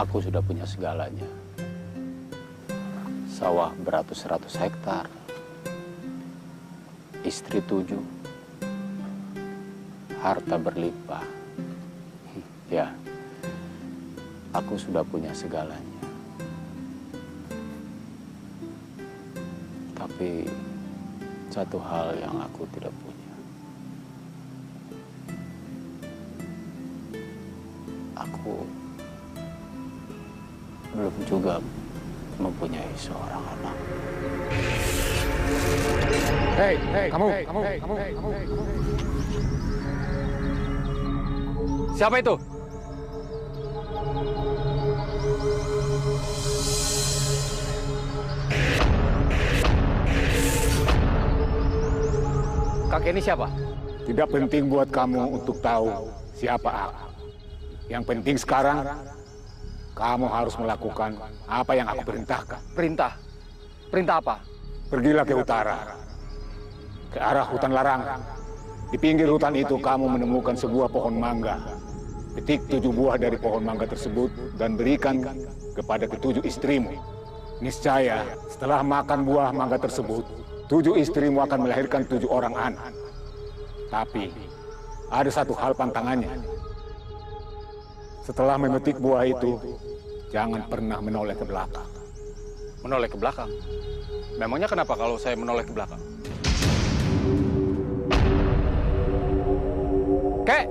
Aku sudah punya segalanya. Sawah beratus-ratus hektar. Istri 7. Harta berlimpah. Ya, aku sudah punya segalanya. Tapi satu hal yang aku tidak punya. Aku belum juga mempunyai seorang anak. Hei, kamu. Siapa itu? Kakek ini siapa? Tidak penting buat kamu untuk tahu siapa aku. Yang penting sekarang, kamu harus melakukan apa yang aku perintahkan. Perintah? Perintah apa? Pergilah ke utara, ke arah hutan larangan. Di pinggir hutan itu kamu menemukan sebuah pohon mangga. Petik 7 buah dari pohon mangga tersebut dan berikan kepada ke-7 istrimu. Niscaya setelah makan buah mangga tersebut, 7 istrimu akan melahirkan 7 orang anak. Tapi ada satu hal pantangannya. Setelah memetik buah itu, jangan pernah menoleh ke belakang. Menoleh ke belakang? Memangnya kenapa kalau saya menoleh ke belakang? Kakek!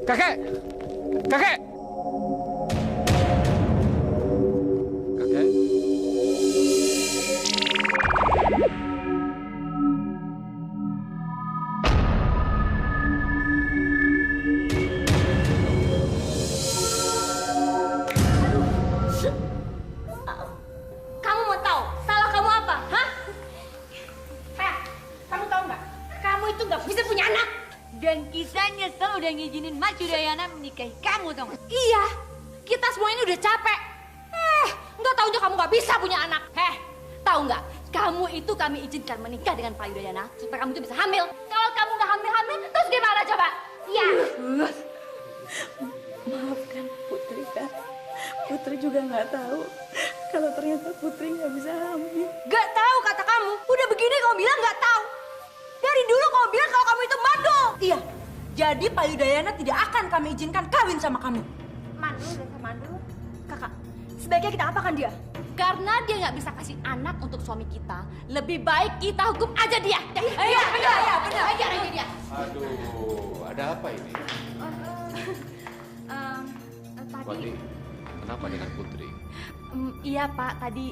Kakek! Kakek! Kakek? Kamu mau tahu salah kamu apa? Hah? Kamu tahu nggak? Kamu itu nggak bisa punya anak. Dan kita nyesel udah ngizinin Mas Yudayana menikahi kamu, tau gak? Iya, kita semua ini udah capek. Nggak taunya kamu nggak bisa punya anak. Tahu nggak? Kamu itu kami izinkan menikah dengan Pak Yudayana supaya kamu itu bisa hamil. Kalau kamu nggak hamil, terus gimana coba? Iya. Maafkan Putri kan. Putri juga nggak tahu kalau ternyata Putri nggak bisa hamil. Nggak tahu kata kamu. Udah begini kamu bilang nggak tahu. Dari dulu kamu bilang kalau kamu itu mandul. Iya, jadi Pak Yudayana tidak akan kami izinkan kawin sama kamu. Mandul dan mandul. Kakak, sebaiknya kita apakan dia? Karena dia nggak bisa kasih anak untuk suami kita, lebih baik kita hukum aja dia. Iya, benar. Ajar aja dia. Aduh, ada apa ini? Tadi. Kenapa dengan Putri? Iya Pak, tadi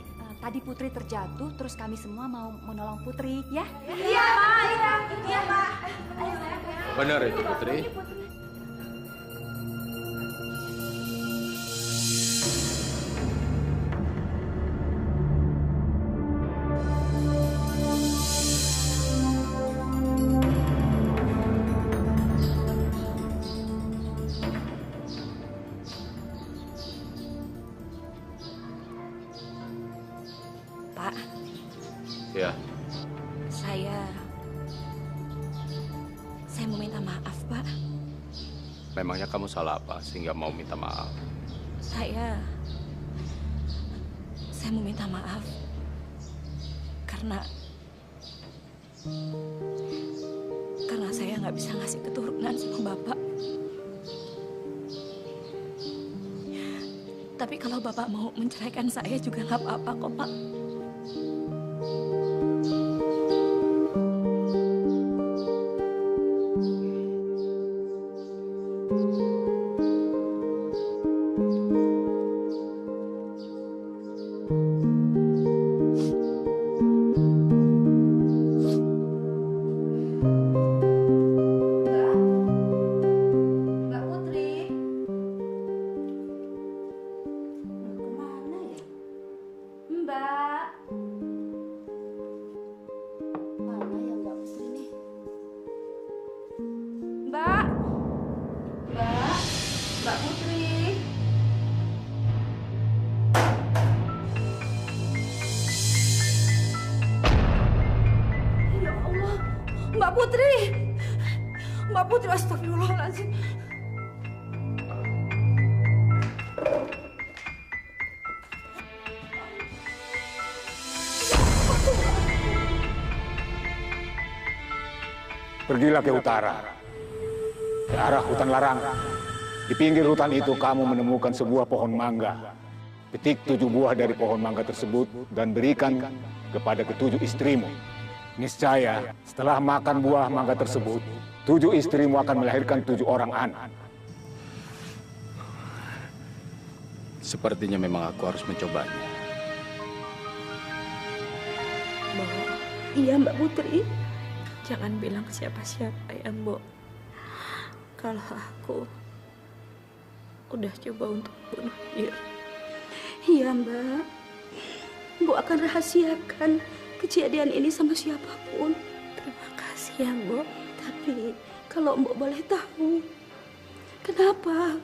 Putri terjatuh, terus kami semua mau menolong Putri, ya? Iya, Pak. Benar itu Putri? Pak, Ya. saya mau minta maaf, Pak. Memangnya kamu salah apa sehingga mau minta maaf? Saya mau minta maaf karena saya nggak bisa ngasih keturunan sama Bapak. Tapi kalau Bapak mau menceraikan saya juga nggak apa-apa kok, Pak. Mbak Putri. Kemana ya? Mbak. Mana ya Mbak Putri nih? Mbak. Mbak Putri. Ya Allah, Mbak Putri. Mbak Putri, astagfirullahaladzim. Pergilah ke utara, ke arah hutan larangan. Di pinggir hutan itu kamu menemukan sebuah pohon mangga. Petik 7 buah dari pohon mangga tersebut dan berikan kepada ke-7 istrimu. Niscaya setelah makan buah mangga tersebut, 7 istrimu akan melahirkan 7 orang anak. Sepertinya memang aku harus mencobanya. Iya Mbak Putri. Jangan bilang siapa-siapa ya Mbok. Kalau aku udah coba untuk bunuh diri. Iya Mbak. Mbok akan rahasiakan kejadian ini sama siapapun. Terima kasih ya Mbok. Tapi kalau Mbok boleh tahu, kenapa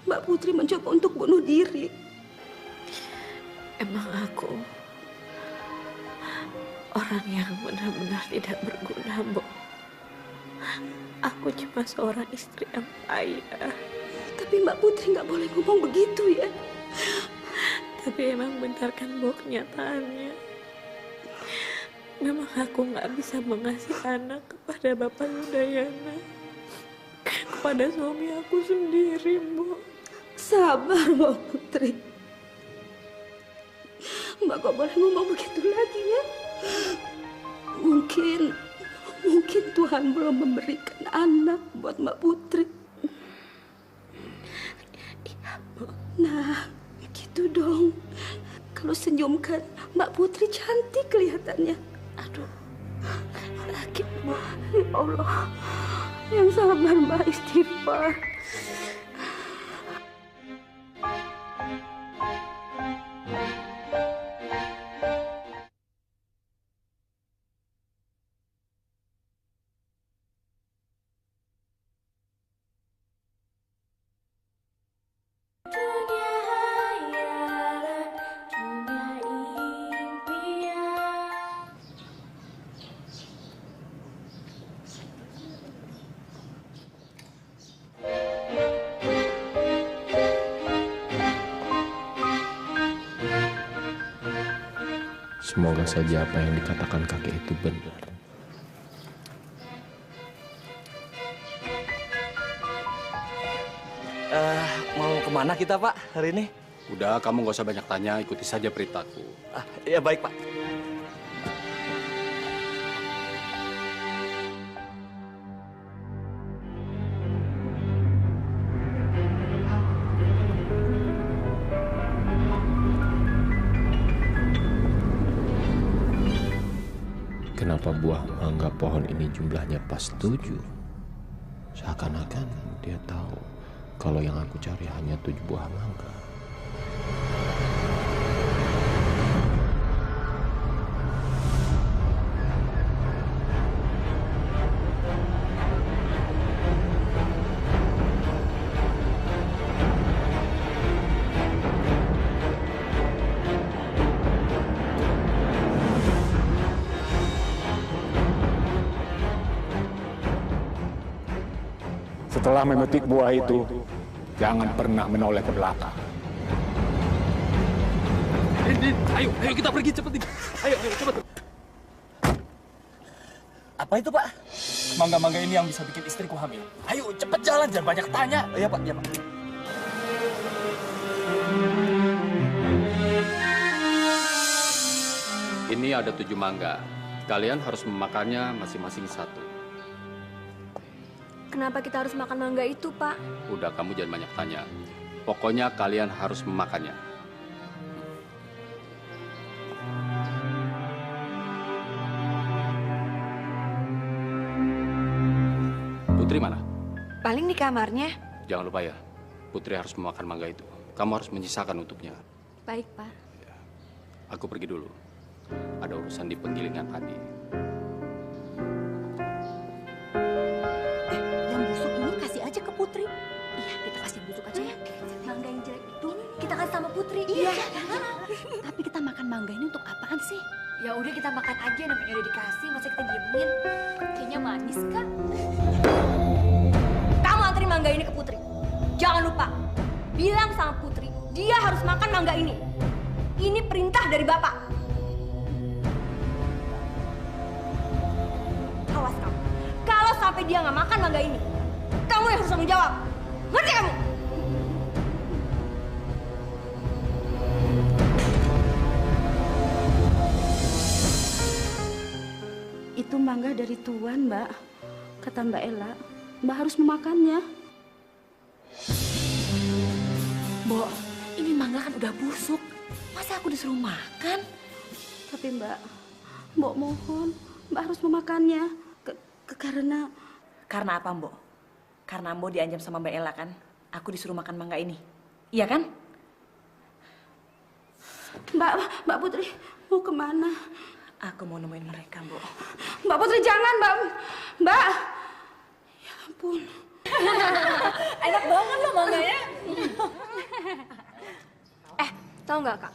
Mbak Putri mencoba untuk bunuh diri? Emang aku orang yang benar-benar tidak berguna, Mbok. Aku cuma seorang istri yang payah. Tapi Mbak Putri nggak boleh ngomong begitu ya. Tapi emang benar kan, Mbok, kenyataannya. Memang aku nggak bisa mengasih anak kepada Bapak Yudayana, kepada suami aku sendiri, Mbok. Sabar, Mbak Putri. Mbak gak boleh ngomong begitu lagi ya. Mungkin Tuhan belum memberikan anak buat Mbak Putri. Iya, Bu. Nah, gitu dong. Kalau senyumkan Mbak Putri cantik kelihatannya. Aduh, sakit, Bu. Ya Allah, yang sabar, Mbak, istighfar. Semoga saja apa yang dikatakan kakek itu benar. Mau kemana kita, Pak, hari ini? Udah, kamu nggak usah banyak tanya, ikuti saja perintahku. Ya baik, Pak. Kenapa buah mangga pohon ini jumlahnya pas 7? Seakan-akan dia tahu kalau yang aku cari hanya 7 buah mangga. Setelah memetik buah itu, jangan pernah menoleh ke belakang. Ayo kita pergi cepet nih. Ayo cepet. Apa itu, Pak? Mangga-mangga ini yang bisa bikin istriku hamil. Ayo, cepet jalan, jangan banyak tanya. Iya, Pak, iya, Pak. Ini ada 7 mangga. Kalian harus memakannya masing-masing 1. Kenapa kita harus makan mangga itu, Pak? Udah, kamu jangan banyak tanya. Pokoknya kalian harus memakannya. Putri mana? Paling di kamarnya. Jangan lupa ya, Putri harus memakan mangga itu. Kamu harus menyisakan untuknya. Baik, Pak. Aku pergi dulu. Ada urusan di penggilingan padi. Yang busuk ini kasih aja ke Putri. Iya, kita kasih busuk aja ya. Mangga yang jelek itu kita kasih sama Putri. Iya. Tapi kita makan mangga ini untuk apaan sih? Ya udah kita makan aja, namanya udah dikasih, masa kita diemin? Kayaknya manis kan? Kamu anterin mangga ini ke Putri. Jangan lupa, bilang sama Putri, dia harus makan mangga ini. Ini perintah dari Bapak. Awas kamu. sampai dia nggak makan mangga ini. Kamu yang harus tanggung jawab. Ngerti kamu? Itu mangga dari Tuan, Mbak. Kata Mbak Ella, Mbak harus memakannya. Mbok, ini mangga kan udah busuk. Masa aku disuruh makan? Tapi Mbok mohon, Mbak harus memakannya. Karena... Karena apa, Mbok? Karena Mbok diancam sama Mbak Ella kan? Aku disuruh makan mangga ini. Iya kan? Mbak Putri mau kemana? Aku mau nemuin mereka, Mbok. Mbak Putri jangan, Mbak. Ya ampun. Enak banget loh mangganya. Tahu nggak Kak?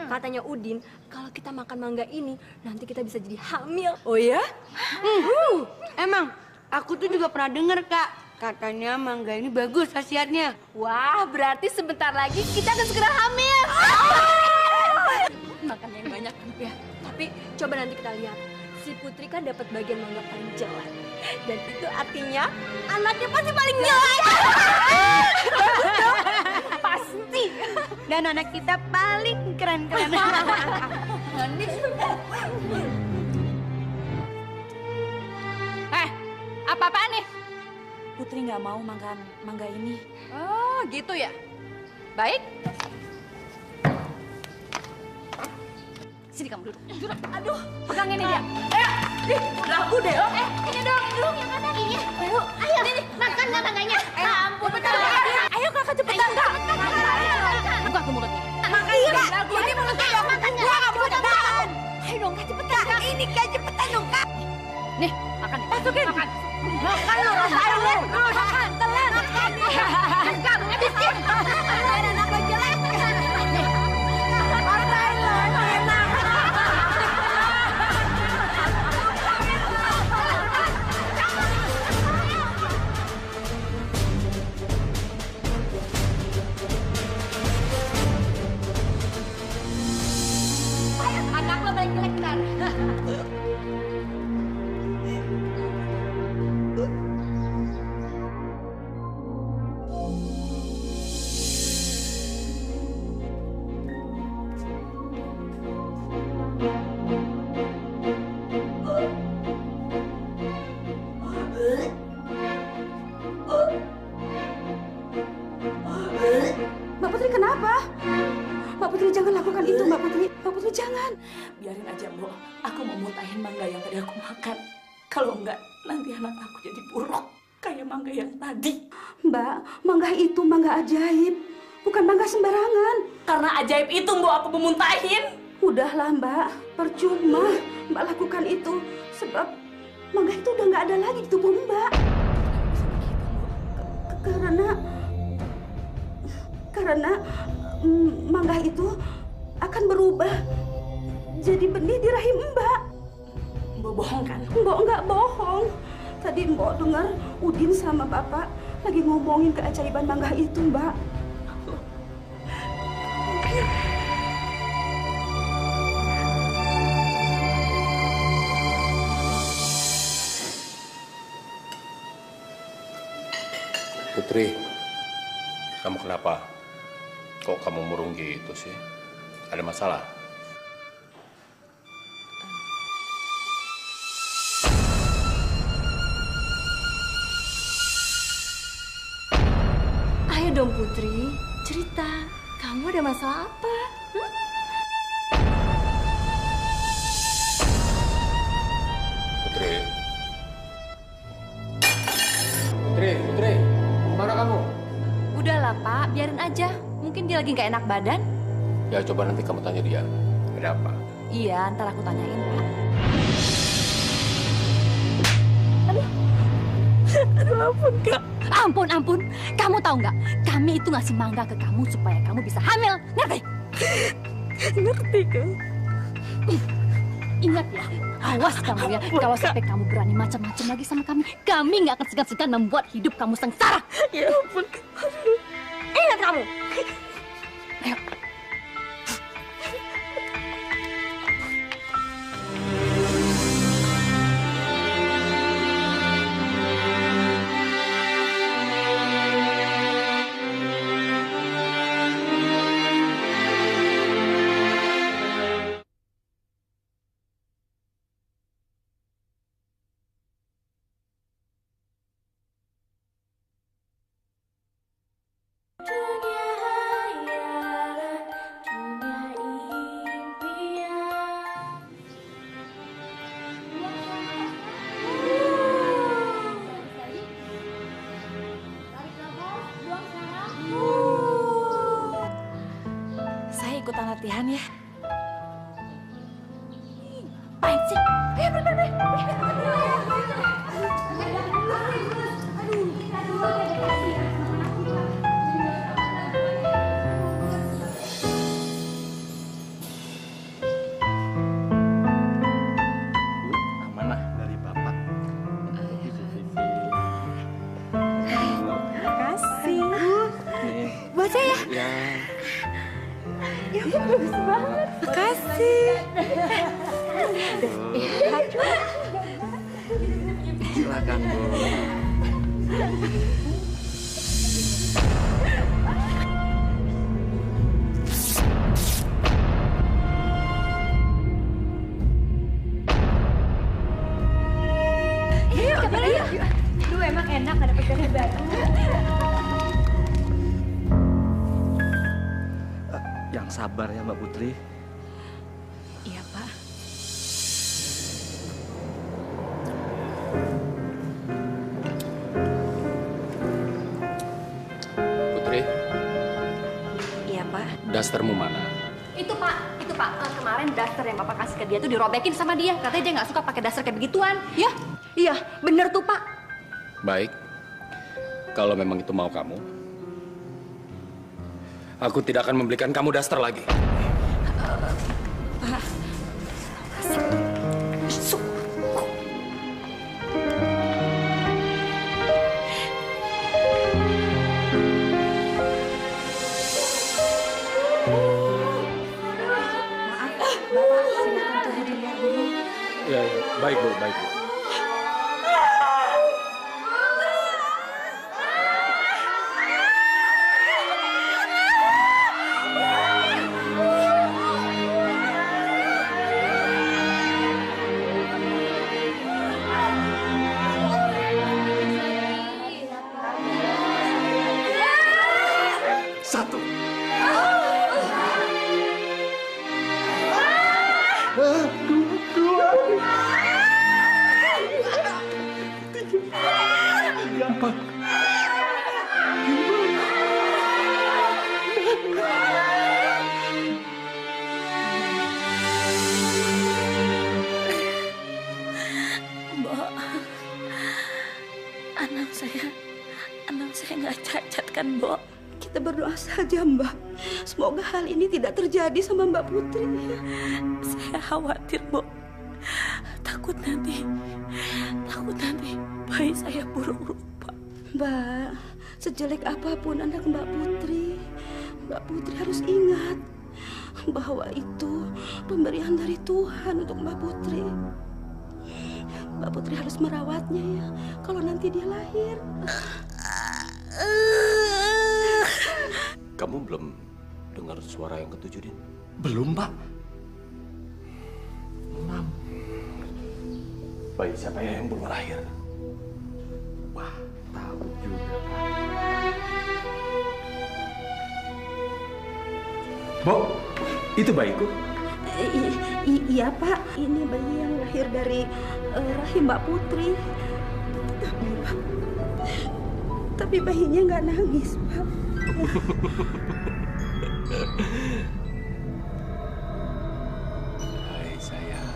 Katanya Udin, kalau kita makan mangga ini, nanti kita bisa jadi hamil. Oh ya? Emang, aku tuh juga pernah denger, Kak. Katanya mangga ini bagus khasiatnya. Wah, berarti sebentar lagi kita akan segera hamil. Makan yang banyak ya. Tapi coba nanti kita lihat. Si Putri kan dapat bagian mangga paling jelek. Dan itu artinya anaknya pasti paling jelek. Pasti. Dan anak kita paling keren-keren. Manis. Apa-apaan nih? Putri nggak mau makan mangga ini. Oh, gitu ya. Baik. Sini kamu duduk. Aduh, pegang ini dia. Ayo, lagu deh. Ini dong yang mana ini? Ayo, nih, makan nggak mangganya? Ampun, ayo kakak cepetan kak. Buka tuh mulutnya. Makan ya, ini mulutnya dong. Makan nggak? Gua nggak mau makan. Ayo dong kak cepetan. Ini kak cepetan dong kak. Nih, makan. Masukin. Makan lo, rasain lo. Makan, telan. Makan. Kamu ngabisin. Anak lo jelek. Nih, rasain lo. Enak. Anak lo paling jelek ntar. Mbak Putri kenapa? Mbak Putri jangan lakukan itu, Mbak Putri. Mbak Putri jangan. Biarin aja, Mbok. Aku mau mutahin mangga yang tadi aku makan. Kalau enggak, nanti anak aku jadi buruk. Kayak mangga yang tadi. Mbak, mangga itu mangga ajaib. Bukan mangga sembarangan. Karena ajaib itu, Mbok, aku memuntahin. Udahlah, Mbak. Percuma Mbak lakukan itu. Sebab mangga itu udah nggak ada lagi di tubuh Mbak. Karena mangga itu akan berubah jadi benih di rahim Mbak. Mbok bohong kan? Mbok nggak bohong. Tadi Mbok dengar Udin sama Bapak lagi ngomongin keajaiban mangga itu, Mbak. Putri, kamu kenapa? Kok kamu murung gitu sih? Ada masalah? Ayo dong Putri, cerita. Kamu ada masalah apa? Putri. Putri, mana kamu? Udahlah Pak, biarin aja. Mungkin dia lagi nggak enak badan. Ya coba nanti kamu tanya dia. Ada apa? Iya, ntar aku tanyain Pak. Aduh ampun Kak. Ampun. Kamu tahu nggak? Kami itu ngasih mangga ke kamu supaya kamu bisa hamil. Ngerti? Ngerti Kak. Ingat ya, awas kamu ya. Kalau sampai kamu berani macam-macam lagi sama kami nggak akan segan-segan membuat hidup kamu sengsara. Ya ampun. Ingat kamu. Ayo. latihan ya. Apaan sih? Ayo, pergi. Amanah dari Bapak. Makasih. Buat saya. Ya. Ya, bagus banget. Makasih. Silakan, Bu. Yuk. Duh, emang enak ada pegangan baru. Yang sabar ya, Mbak Putri. Iya, Pak. Putri, Iya, Pak. dastermu mana? Itu Pak. Kemarin daster yang Bapak kasih ke dia tuh dirobekin sama dia. Katanya dia nggak suka pakai daster kayak begituan. Ya? Iya, bener tuh Pak. Baik, kalau memang itu mau kamu, aku tidak akan membelikan kamu daster lagi. Pak. Ya, baik Bu, baik Bu. Satu. Mbak, anak saya nggak cacat kan, Mbak? Kita berdoa saja, Mbak. Semoga hal ini tidak terjadi sama Mbak Putri. Saya khawatir, Mbak. Takut nanti bayi saya buruk rupa. Mbak, sejelek apapun anak Mbak Putri harus ingat bahwa itu pemberian dari Tuhan untuk Mbak Putri. Mbak Putri harus merawatnya ya, kalau nanti dia lahir. Kamu belum dengar suara yang ketujuh, Din? Belum, Pak. Bayi siapa ya yang belum lahir? Wah, tahu juga, Pak. Bu, itu bayiku. Iya Pak, ini bayi yang lahir dari rahim Mbak Putri. Tapi bayinya nggak nangis, Pak. Hai sayang.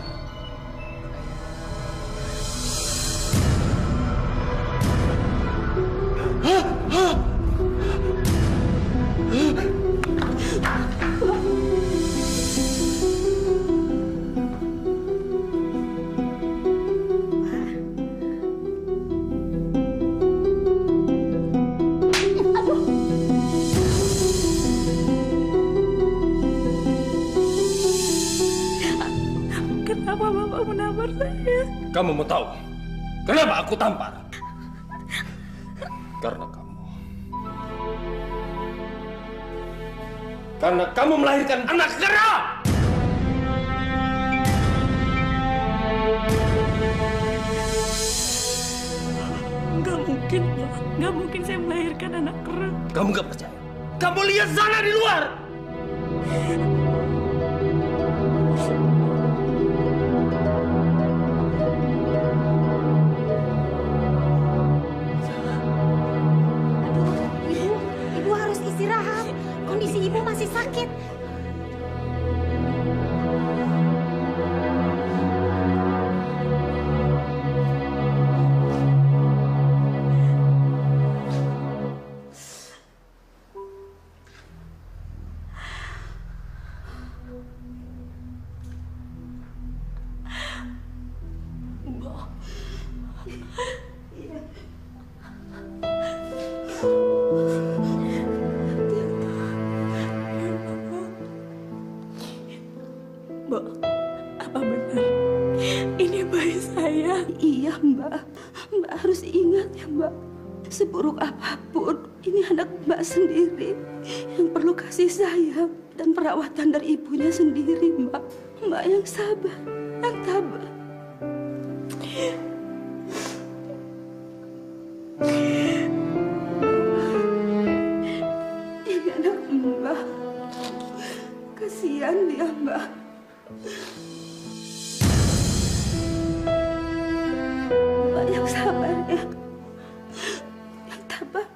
Kenapa Bapak menampar saya? Kamu mau tahu kenapa aku tampar? Karena kamu melahirkan anak kera. Nggak mungkin, Pak. Nggak mungkin saya melahirkan anak kera. Kamu nggak percaya? Kamu lihat sana di luar. Ibu harus istirahat. Kondisi ibu masih sakit. Mbak, apa benar ini bayi saya? Iya, Mbak. Mbak harus ingat ya, Mbak. Seburuk apapun, ini anak Mbak sendiri yang perlu kasih sayang dan perawatan dari ibunya sendiri, Mbak. Mbak yang sabar, yang tabah. Ini anak Mbak. Kasihan dia, Mbak. Mbak yang sabar ya. Yang tabah.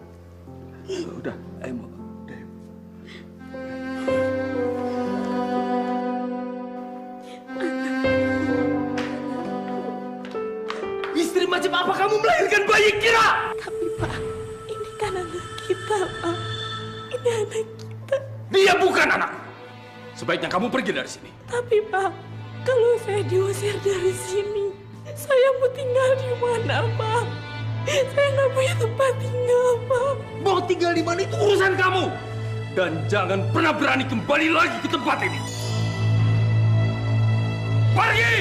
Udah, Mbak. Udah. Istri macam apa kamu melahirkan bayi Kira? Tapi Pak, ini kan anak kita, Pak. Ini anak kita. Dia bukan anak. Sebaiknya kamu pergi dari sini. Tapi Pak, kalau saya diusir dari sini, saya mau tinggal di mana, Pak? Saya nggak punya tempat tinggal, Pak. Mau tinggal di mana itu urusan kamu. Dan jangan pernah berani kembali lagi ke tempat ini. Pergi!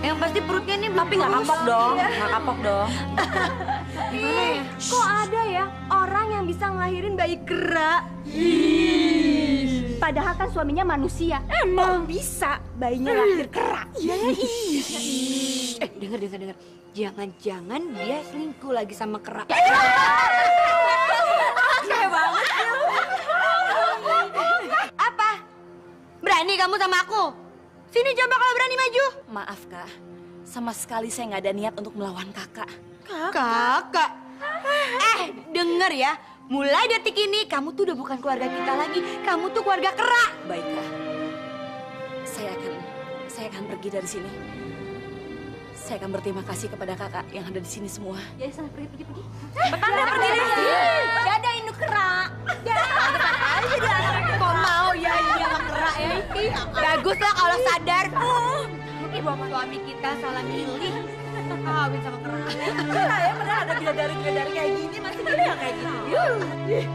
Yang pasti perutnya ini Tapi nggak kapok dong, nggak kapok dong. Gimana ya? Kok ada ya orang yang bisa ngelahirin bayi kera? Padahal kan suaminya manusia. Emang bisa bayinya lahir kera? Dengar. Jangan-jangan dia selingkuh lagi sama kera. Kayak banget. Apa? Berani kamu sama aku? Sini coba kalau berani maju. Maaf Kak, sama sekali saya nggak ada niat untuk melawan Kakak. Kakak. Denger ya. Mulai detik ini kamu tuh udah bukan keluarga kita lagi. Kamu tuh keluarga kera. Baik Kak, saya akan pergi dari sini. Saya akan berterima kasih kepada Kakak yang ada di sini semua. Ya sana pergi. Petanda pergi dari sini. Dadah induk kera. Kok mau ya ini sama kera ya? Bagus lah kalau sadar. Bapak suami kita salah milih. Kawin sama kera. Ya benar ada bidadari-bidadari kayak gini, masih ada yang kayak gini.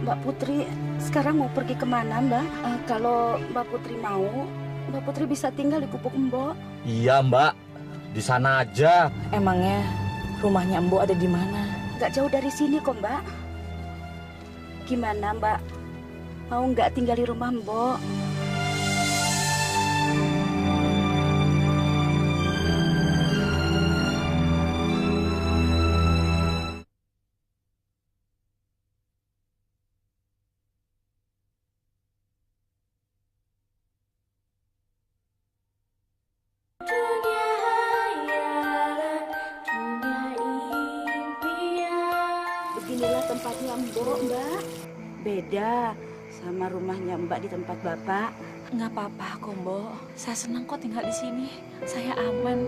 Mbak Putri sekarang mau pergi kemana, Mbak? Kalau Mbak Putri mau, Mbak Putri bisa tinggal di Pupuk Mbok. Iya, Mbak. Di sana aja. Emangnya rumahnya Mbok ada di mana? Gak jauh dari sini kok, Mbak. Gimana, Mbak? Mau nggak tinggal di rumah Mbok? Beginilah tempatnya Mbok, Mbak. Beda sama rumahnya Mbak di tempat Bapak. Nggak apa-apa kok, Mbok. Saya senang kok tinggal di sini. Saya aman.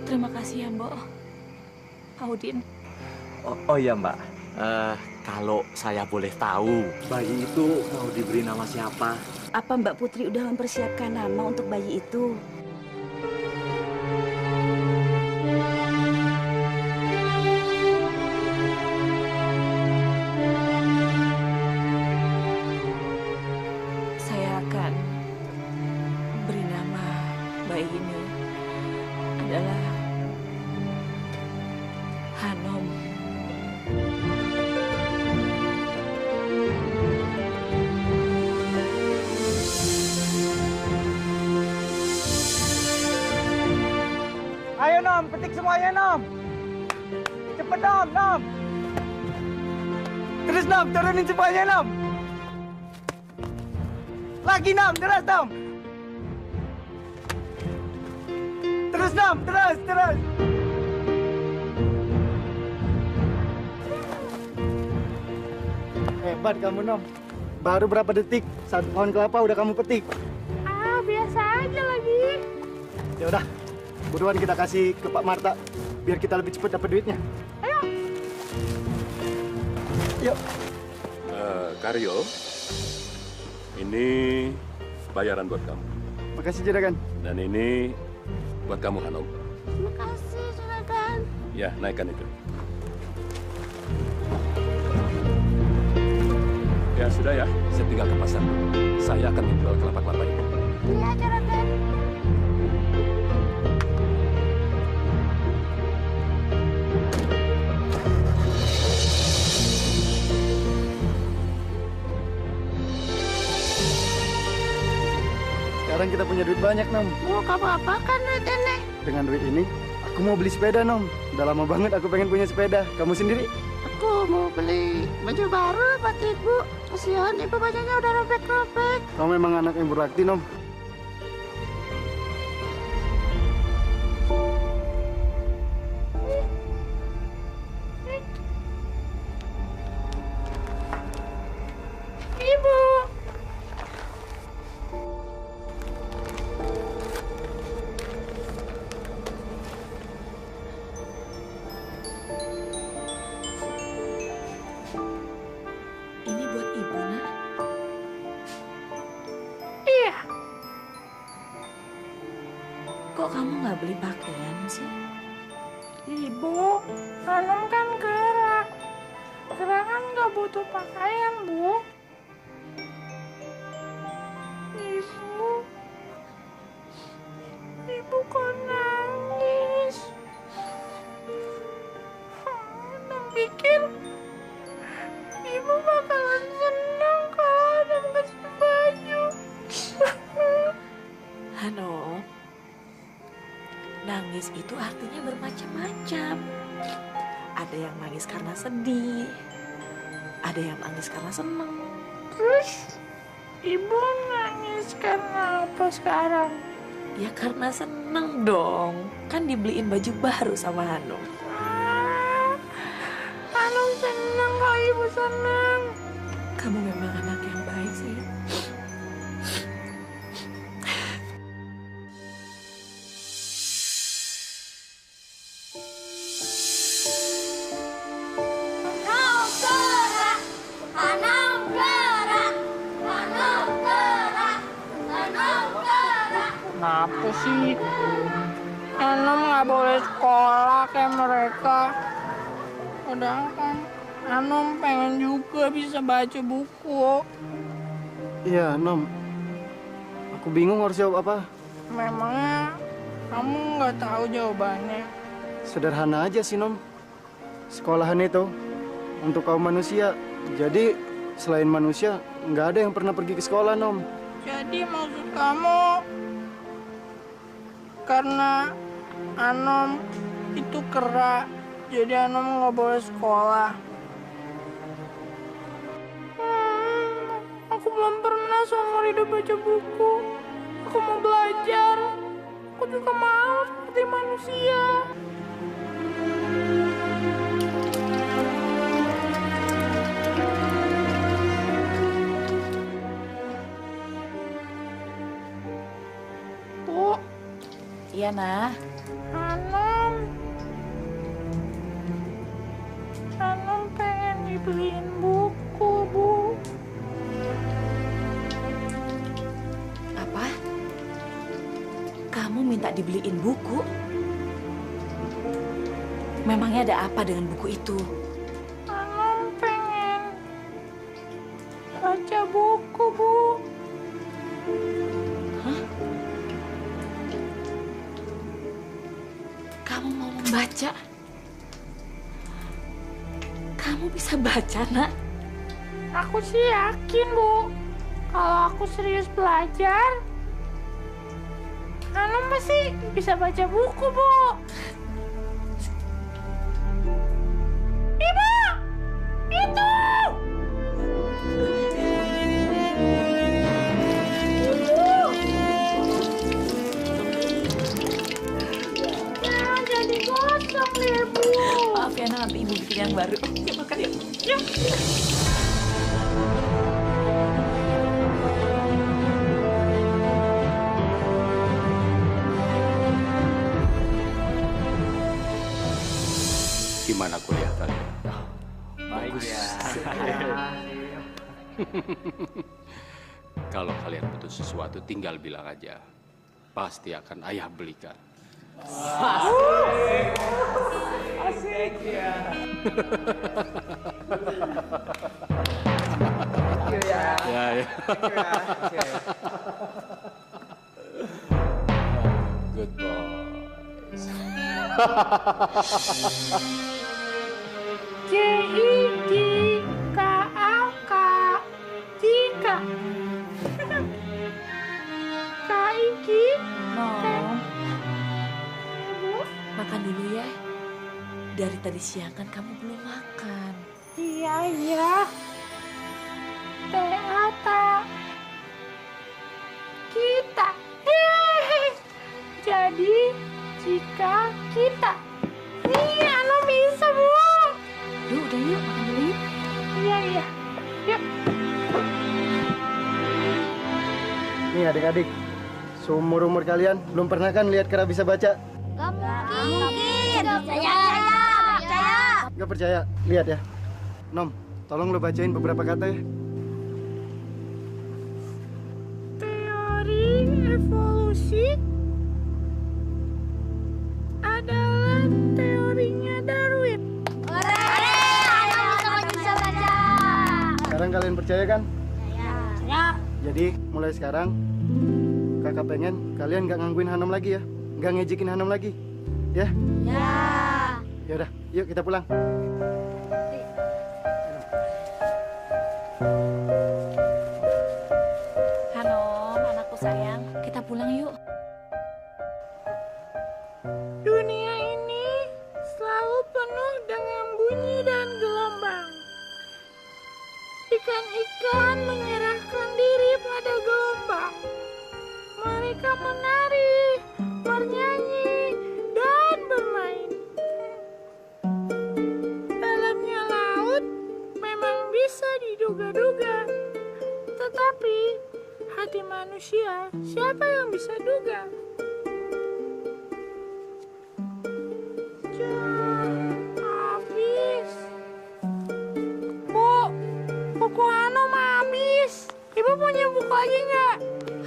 Terima kasih ya, Mbok. Pak Udin. Oh iya, Mbak. Kalau saya boleh tahu, bayi itu mau diberi nama siapa? Apa Mbak Putri udah mempersiapkan nama untuk bayi itu? Saya akan beri nama bayi ini adalah Hanom. Ayo Nom, petik semuanya Nom. Cepet Nom. Terus Nom, turunin semuanya Nom. Lagi Nom, terus Nom. Terus Nom, terus. Hebat kamu, Nom. Baru berapa detik, satu pohon kelapa udah kamu petik. Ah, biasa aja lagi. Ya udah, buruan kita kasih ke Pak Marta, biar kita lebih cepat dapat duitnya. Ayo. Yuk. Karyo, ini bayaran buat kamu. Makasih, Juragan. Dan ini buat kamu, Hanom. Makasih, Juragan. Ya, naikkan itu. Ya sudah ya, saya tinggal ke pasar. Saya akan menjual kelapa-kelapa ini. Iya, Juragan. Sekarang kita punya duit banyak, Nom. Mau kamu apakan duit ini? Dengan duit ini, aku mau beli sepeda, Nom. Udah lama banget aku pengen punya sepeda. Kamu sendiri? Aku mau beli baju baru buat ibu. Kasihan ibu bajunya udah robek-robek. Kamu memang anak yang berbakti, Nom. Ibu. Ini buat ibu, Nak. Iya. Kok kamu nggak beli pakaian sih? Ibu, Hanum kan gerak. Gerak kan nggak butuh pakaian, Bu. Ibu kok nangis? Hanum pikir ibu bakalan senang kalau Hanum kasih baju. Hanum, nangis itu artinya bermacam-macam. Ada yang nangis karena sedih, ada yang nangis karena senang. Terus, ibu nangis karena apa sekarang? Ya karena seneng dong, kan dibeliin baju baru sama Hanum. Hanum senang kalau ibu senang. Kamu memang anak yang baik sih. Kenapa sih? Hanum nggak boleh sekolah kayak mereka. Padahal kan Hanum pengen juga bisa baca buku. Iya, Nom. Aku bingung harus jawab apa. Memangnya kamu nggak tahu jawabannya? Sederhana aja sih, Nom. Sekolahan itu untuk kaum manusia. Jadi selain manusia, nggak ada yang pernah pergi ke sekolah, Nom. Jadi maksud kamu karena Hanum itu kera, jadi Hanum nggak boleh sekolah. Aku belum pernah seumur hidup baca buku. Aku mau belajar. Aku juga mau seperti manusia. Bu. Iya, Nah. Hanum pengen dibeliin buku, Bu. Apa? Kamu minta dibeliin buku? Memangnya ada apa dengan buku itu? Hanum pengen baca buku, Bu. Hah? Kamu mau membaca? Kamu bisa baca, Nak? Aku sih yakin, Bu. Kalau aku serius belajar, Hanum pasti bisa baca buku, Bu. Ibu! Itu! Jadi gosong deh, Bu. Maaf ya, nanti ibu bikin yang baru. Yuk makan yuk. Yuk. Gimana kuliah kalian? Baik ya. Kalau kalian butuh sesuatu tinggal bilang aja. Pasti akan ayah belikan. Asik ya. Ya. Good boys. J-I-K-A-K Jika Kaiki Nom, makan dulu ya. Dari tadi siang kan kamu belum makan. Iya Teata Kita Jadi jika kita Iya lo bisa bu. Yuk udah yuk makan dulu yuk. Iya Yuk. Nih adik-adik, seumur-umur kalian belum pernah kan lihat kera bisa baca? Gak mungkin. Gak percaya. Gak percaya? Lihat ya. Nom, tolong lo bacain beberapa kata ya. Teori evolusi adalah teorinya Darwin. Bisa baca. Sekarang kalian percaya kan? Ya. Jadi mulai sekarang kakak pengen kalian nggak ngangguin Hanom lagi ya, nggak ngejekin Hanom lagi, ya? Ya. Ya udah, yuk kita pulang. Hanom, anakku sayang, kita pulang yuk. Dunia ini selalu penuh dengan bunyi dan gelombang. Ikan-ikan menyerahkan diri pada gelombang. Mereka menari, bernyanyi, dan bermain. Dalamnya laut memang bisa diduga-duga. Tetapi hati manusia, siapa yang bisa duga? Habis. Bu, buku Hanom habis. Ibu punya buku lagi nggak?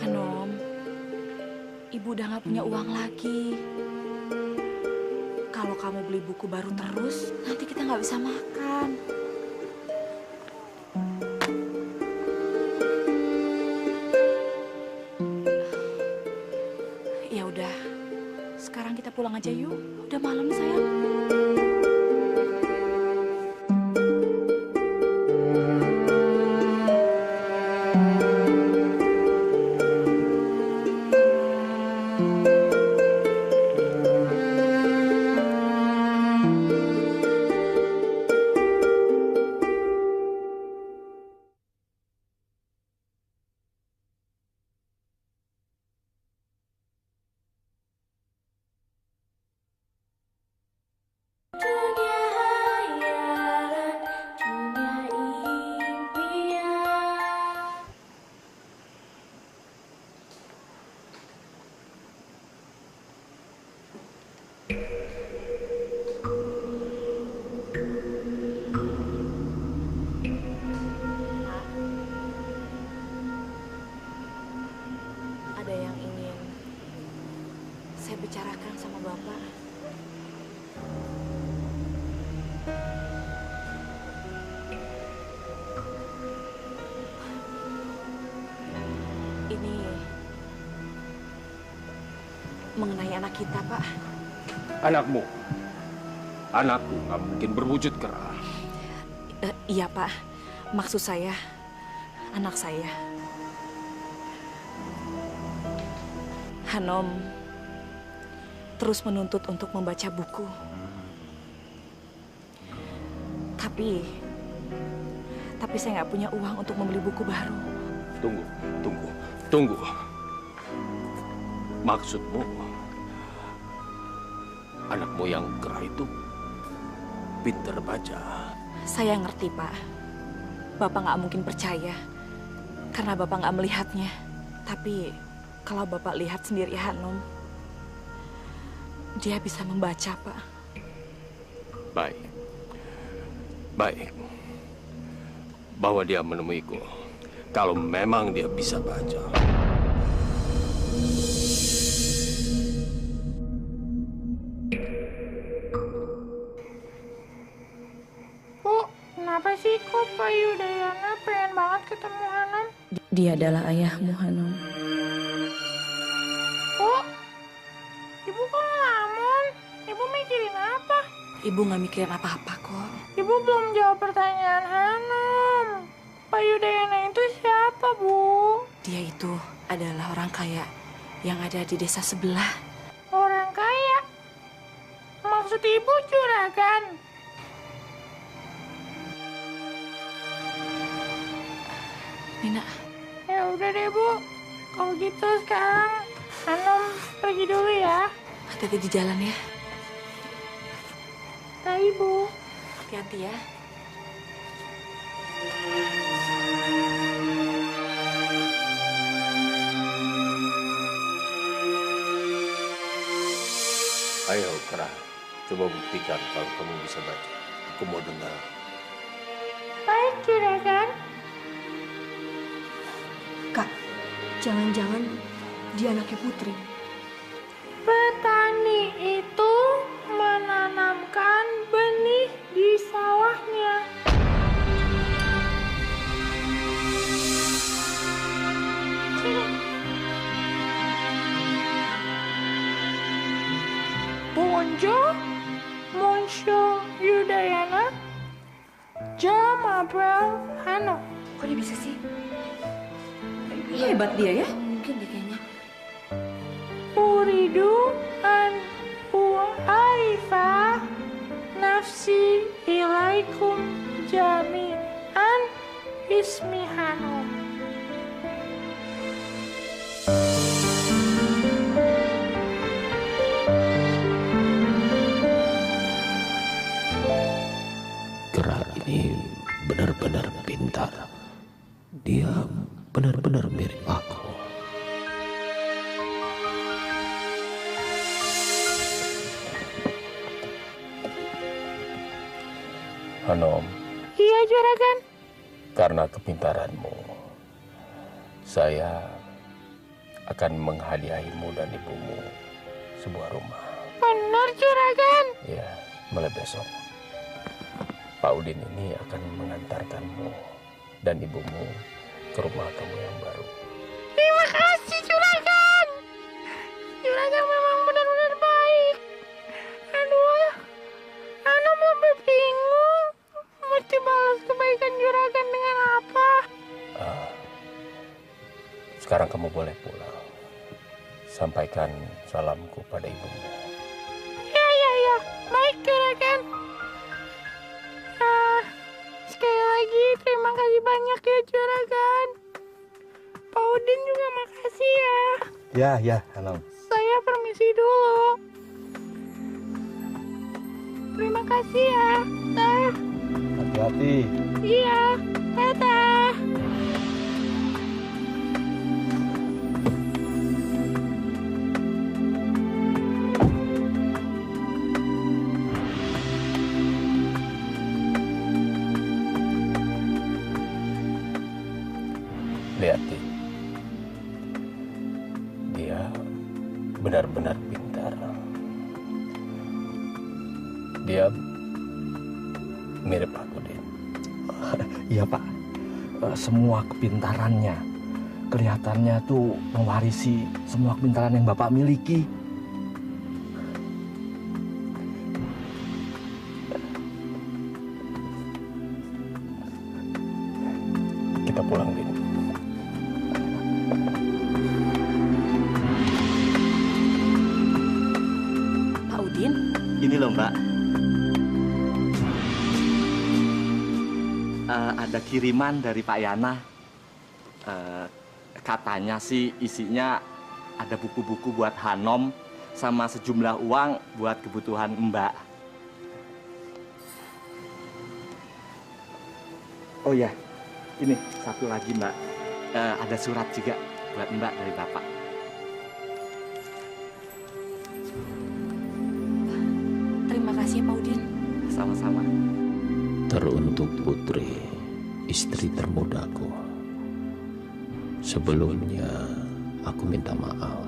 Hanom, ibu udah nggak punya uang lagi. Kalau kamu beli buku baru terus, nanti kita nggak bisa makan. Ya udah, sekarang kita pulang aja yuk. Udah malam sayang. Ada yang ingin saya bicarakan sama Bapak. Ini mengenai anak kita, Pak. Anakmu? Anakku nggak mungkin berwujud kera. Iya, Pak. Maksud saya, anak saya. Hanom terus menuntut untuk membaca buku. Tapi saya nggak punya uang untuk membeli buku baru. Tunggu. Maksudmu, anakmu yang kera itu pintar baca? Saya ngerti, Pak. Bapak nggak mungkin percaya karena Bapak nggak melihatnya. Tapi kalau Bapak lihat sendiri Hanom, dia bisa membaca, Pak. Baik. Baik. Bawa dia menemuiku. Kalau memang dia bisa baca. Kenapa sih kok Pak Yudayana pengen banget ketemu Hanom? Dia adalah ayahmu, Hanom. Kok? Ibu kok ngelamun? Ibu mikirin apa? Ibu nggak mikirin apa-apa kok. Ibu belum jawab pertanyaan Hanom. Pak Yudayana itu siapa, Bu? Dia itu adalah orang kaya yang ada di desa sebelah. Orang kaya? Maksud Ibu juragan? Nina. Ya udah deh, Bu. Kalau gitu sekarang Hanom pergi dulu ya. Hati-hati di jalan ya. Bye, Bu. Hati-hati ya. Ayo, Kera. Coba buktikan kalau kamu bisa baca. Aku mau dengar. Baik, juragan. Kak, jangan-jangan dia anaknya Putri. Petani itu menanamkan benih di sawahnya. Bonjour, Monsieur Yudayana. Je m'appelle Hanom. Kok dia bisa sih? Hebat dia ya? Mungkin deh kayaknya. Uridu an u'arifa nafsi ilaikum jami'an ismi Hanom. Kera ini benar-benar pintar. Dia benar-benar mirip aku. Hanom. Iya, juragan. Karena kepintaranmu, saya akan menghadiahimu dan ibumu sebuah rumah. Benar, juragan. Ya, mulai besok. Pak Udin ini akan mengantarkanmu dan ibumu ke rumah kamu yang baru. Terima kasih, juragan. Juragan memang benar-benar baik. Aduh, Hanom sampai bingung. Mesti balas kebaikan juragan dengan apa? Sekarang kamu boleh pulang. Sampaikan salamku pada ibumu. Ya. Baik, juragan. Sekali lagi, terima kasih banyak ya, juragan. Pak Udin juga makasih ya. Ya, Hanom. Saya permisi dulu. Terima kasih ya. Dah. Hati-hati. Iya, dadah. Lihat, dia benar-benar pintar. Dia mirip aku, Din. Iya, Pak. Semua kepintarannya, kelihatannya tuh mewarisi semua kepintaran yang Bapak miliki. Kita pulang, Din. Pak Udin? Ini loh, Mbak. Ada kiriman dari Pak Yana. Katanya sih isinya ada buku-buku buat Hanom sama sejumlah uang buat kebutuhan Mbak. Oh ya, ini satu lagi, Mbak. Ada surat juga buat Mbak dari Bapak. Terima kasih ya, Pak Udin. Sama-sama. Teruntuk Teruntuk Putri, istri termudaku. Sebelumnya, aku minta maaf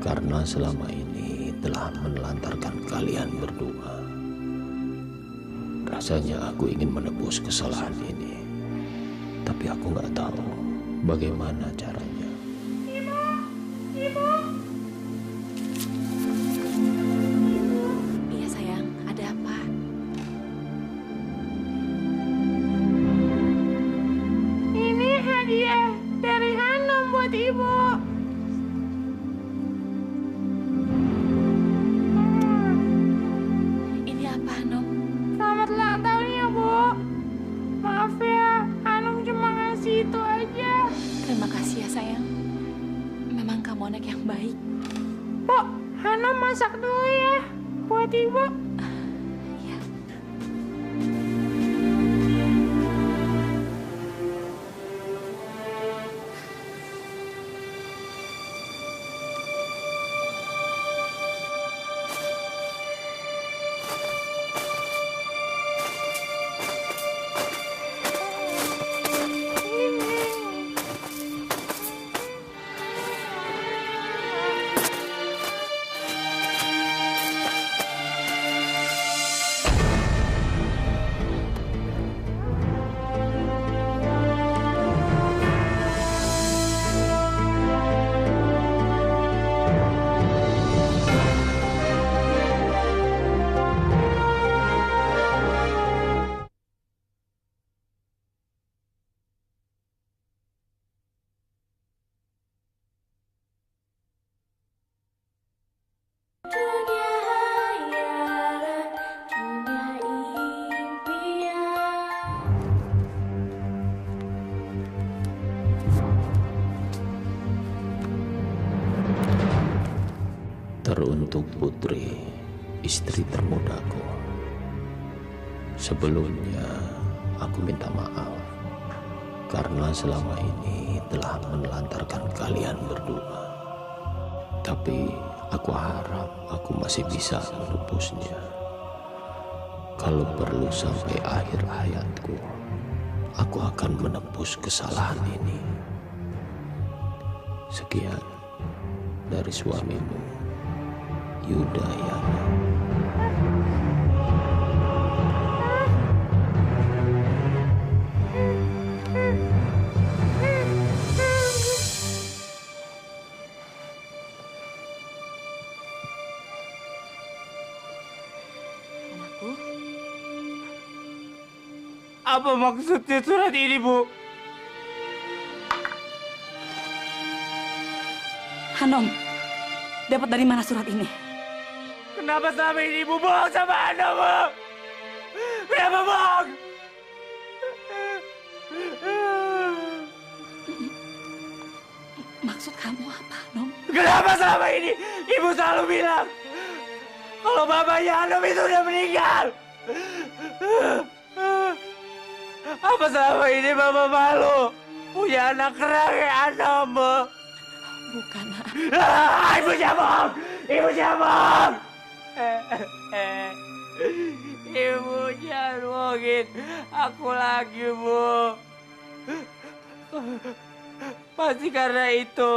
karena selama ini telah menelantarkan kalian berdua. Rasanya aku ingin menebus kesalahan ini, tapi aku nggak tahu bagaimana caranya. Ibu. Iya sayang, ada apa? Ini hadiah dari Hanum buat ibu. Ini apa, Hanum? Selamat ulang tahun ya, Bu. Maaf ya, Hanum cuma ngasih itu aja. Terima kasih ya sayang. Memang kamu anak yang baik. Bu, Hanum masak dulu ya buat ibu. Teruntuk Putri, istri termudaku. Sebelumnya, aku minta maaf karena selama ini telah menelantarkan kalian berdua. Tapi aku harap aku masih bisa menebusnya. Kalau perlu sampai akhir hayatku, aku akan menebus kesalahan ini. Sekian dari suamimu, Yudayana. Apa maksudnya surat ini, Bu? Hanum, dapat dari mana surat ini? Kenapa selama ini Ibu bohong sama Hanum, Bu? Kenapa bohong? Maksud kamu apa, Hanum? Kenapa selama ini Ibu selalu bilang kalau bapaknya Hanum itu udah meninggal? Apa selama ini Bapak malu punya anak kera kayak Hanum, Bu? Bukan, Ibunya bohong! Ibunya bohong! Ibu jangan bohongin aku lagi, Bu. Pasti karena itu.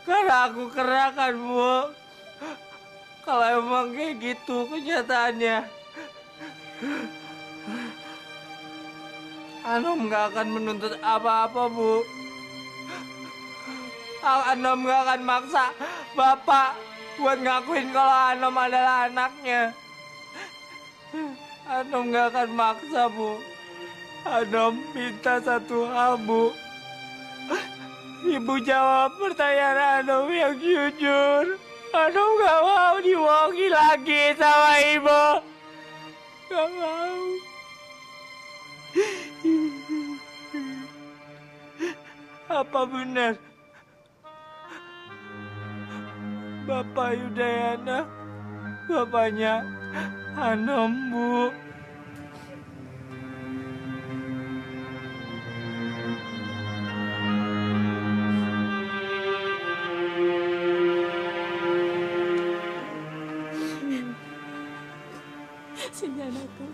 Karena aku kera kan, Bu. Kalau emang kayak gitu kenyataannya, Hanum nggak akan menuntut apa-apa, Bu. Hanum nggak akan maksa Bapak buat ngakuin kalau Hanum adalah anaknya. Hanum nggak akan maksa, Bu. Hanum minta satu hal, Bu. Ibu jawab pertanyaan Hanum yang jujur. Hanum nggak mau dibohongi lagi sama Ibu. Nggak mau. Apa benar Bapak Yudayana bapaknya Hanum, Bu? Sini anakku.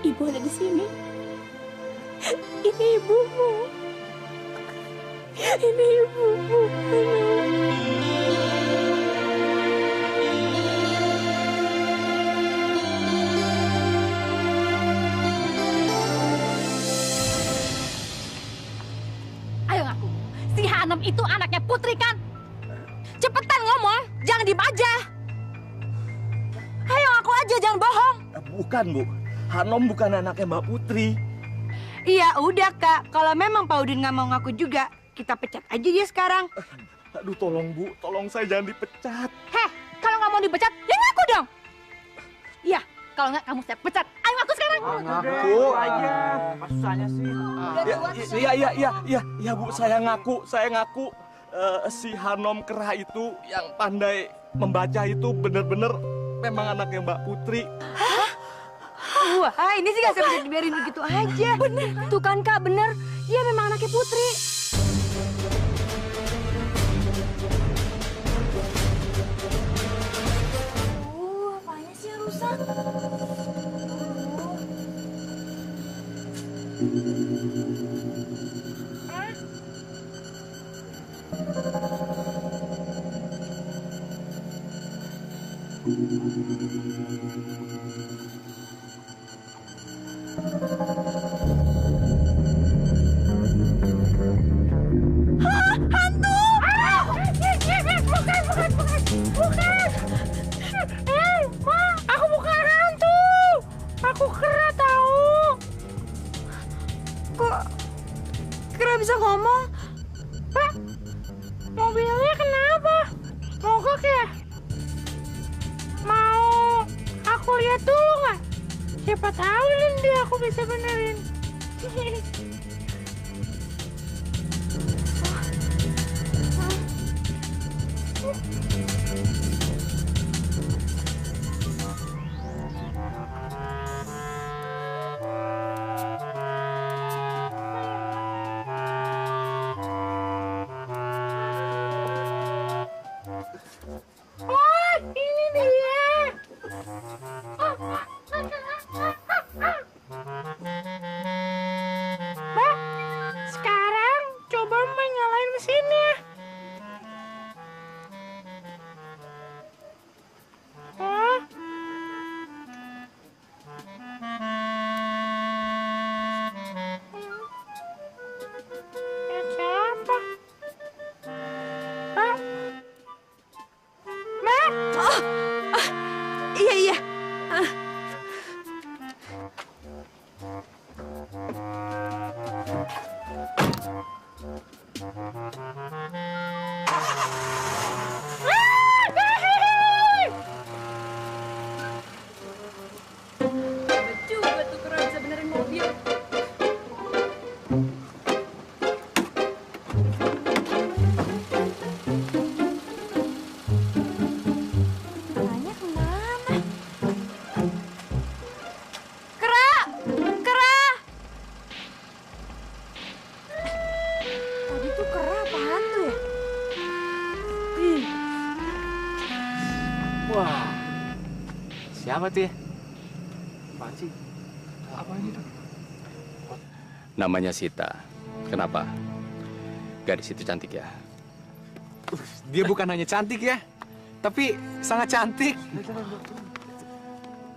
Ibu ada di sini. Ini ibumu. Ini ibumu. Ayo ngaku, si Hanem itu anaknya Putri kan? Cepetan ngomong, jangan diem aja. Ayo ngaku aja, jangan bohong. Bukan, Bu. Hanem bukan anaknya Mbak Putri. Iya udah Kak, kalau memang Pak Udin nggak mau ngaku juga, kita pecat aja dia sekarang. Aduh, tolong Bu, tolong saya jangan dipecat. Heh, kalau nggak mau dipecat, ya ngaku dong. Iya, kalau nggak kamu saya pecat. Ayo ngaku sekarang. Ngaku aja. Apa susahnya sih? Iya Bu, saya ngaku. Si Hanem Kera itu yang pandai membaca itu bener-bener memang anaknya Mbak Putri. Hah? Wah, ini sih gak bisa dibiarin begitu aja. Bener. Tuh kan Kak, bener. Dia memang anaknya Putri. Apanya sih yang rusak? Hantu! Bukan! Ma, aku bukan hantu! Aku Kera tahu. Kok Kera bisa ngomong? Pak, mobilnya kenapa? Mogok ya? Mau aku lihat dulu nggak? Siapa tahu nanti aku bisa benerin. Oh, ini dia. Mbak, sekarang coba Mbak nyalain mesinnya. Oh. Siapa? Mbak? Mbak? Iya. Coba tuh Kera bisa benerin mobil. Tanya kemana? Kera! Kera! Tadi tuh Kera apa hantu ya? Wah, siapa tuh ya? Apaan sih? Apaan itu? Namanya Sita. Kenapa? Gadis itu cantik ya? Dia bukan hanya cantik ya, tapi sangat cantik.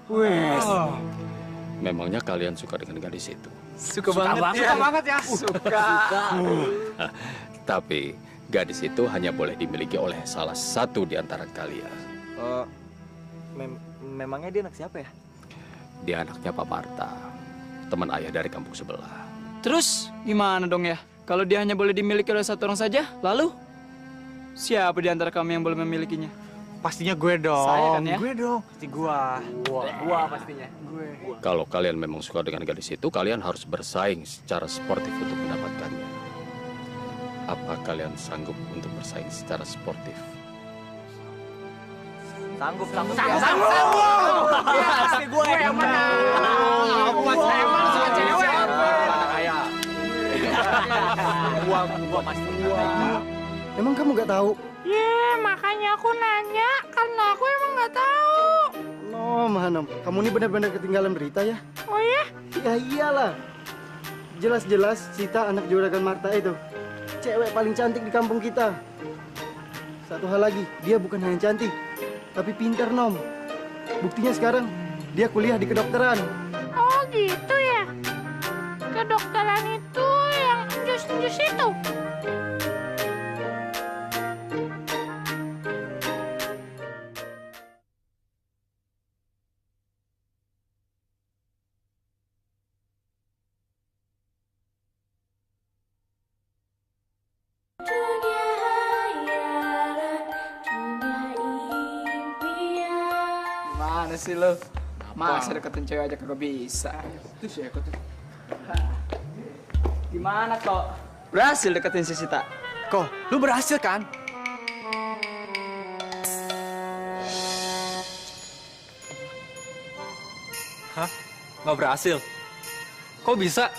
Wes. Memangnya kalian suka dengan gadis itu? Suka banget ya. Suka. Tapi gadis itu hanya boleh dimiliki oleh salah satu di antara kalian. Memangnya dia anak siapa ya? Dia anaknya Pak Marta, teman ayah dari kampung sebelah. Terus gimana dong ya? Kalau dia hanya boleh dimiliki oleh satu orang saja, lalu siapa di antara kami yang boleh memilikinya? Pastinya gue dong. Saya kan ya? Gue dong. Pasti gua pastinya. Kalau kalian memang suka dengan gadis itu, kalian harus bersaing secara sportif untuk mendapatkannya. Apa kalian sanggup untuk bersaing secara sportif? Sanggup. Ya, pasti gue yang menang. Aku pasti emang sama cewek. Anak ayah. Gua pasti. Emang kamu nggak tahu? Ya, makanya aku nanya karena aku emang nggak tahu. Hanom, kamu ini benar-benar ketinggalan berita ya? Oh ya? Ya iyalah. Jelas-jelas Sita anak juragan Marta itu cewek paling cantik di kampung kita. Satu hal lagi, dia bukan hanya cantik, tapi pintar, Nom. Buktinya sekarang dia kuliah di kedokteran. Oh gitu ya? Kedokteran itu yang jus-jus itu? Mana sih lo? Masa deketin cewek aja kagak bisa? Itu sih aku tuh. Gimana kok? Berhasil deketin si Sita? Kok, lu berhasil kan? Hah? Nggak berhasil? Kok bisa?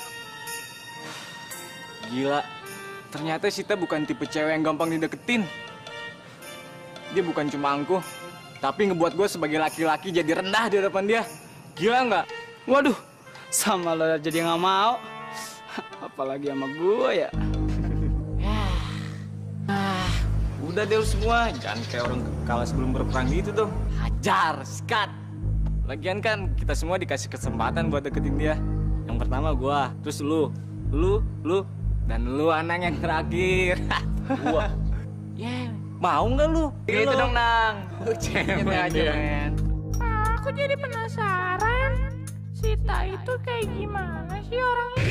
Gila, ternyata Sita bukan tipe cewek yang gampang dideketin. Dia bukan cuma angkuh, tapi ngebuat gue sebagai laki-laki jadi rendah di depan dia. Gila nggak? Waduh, sama lo jadi nggak mau. Apalagi sama gue ya. Udah deh lu semua, jangan kayak orang kalah sebelum berperang gitu dong. Hajar, sikat. Lagian kan kita semua dikasih kesempatan buat deketin dia. Yang pertama gue, terus lu, dan lu Anang yang terakhir. Gua. Mau nggak lu? Gitu dong, Nang. Lu cewek aja, men. Aku jadi penasaran. Sita itu kayak gimana sih orangnya?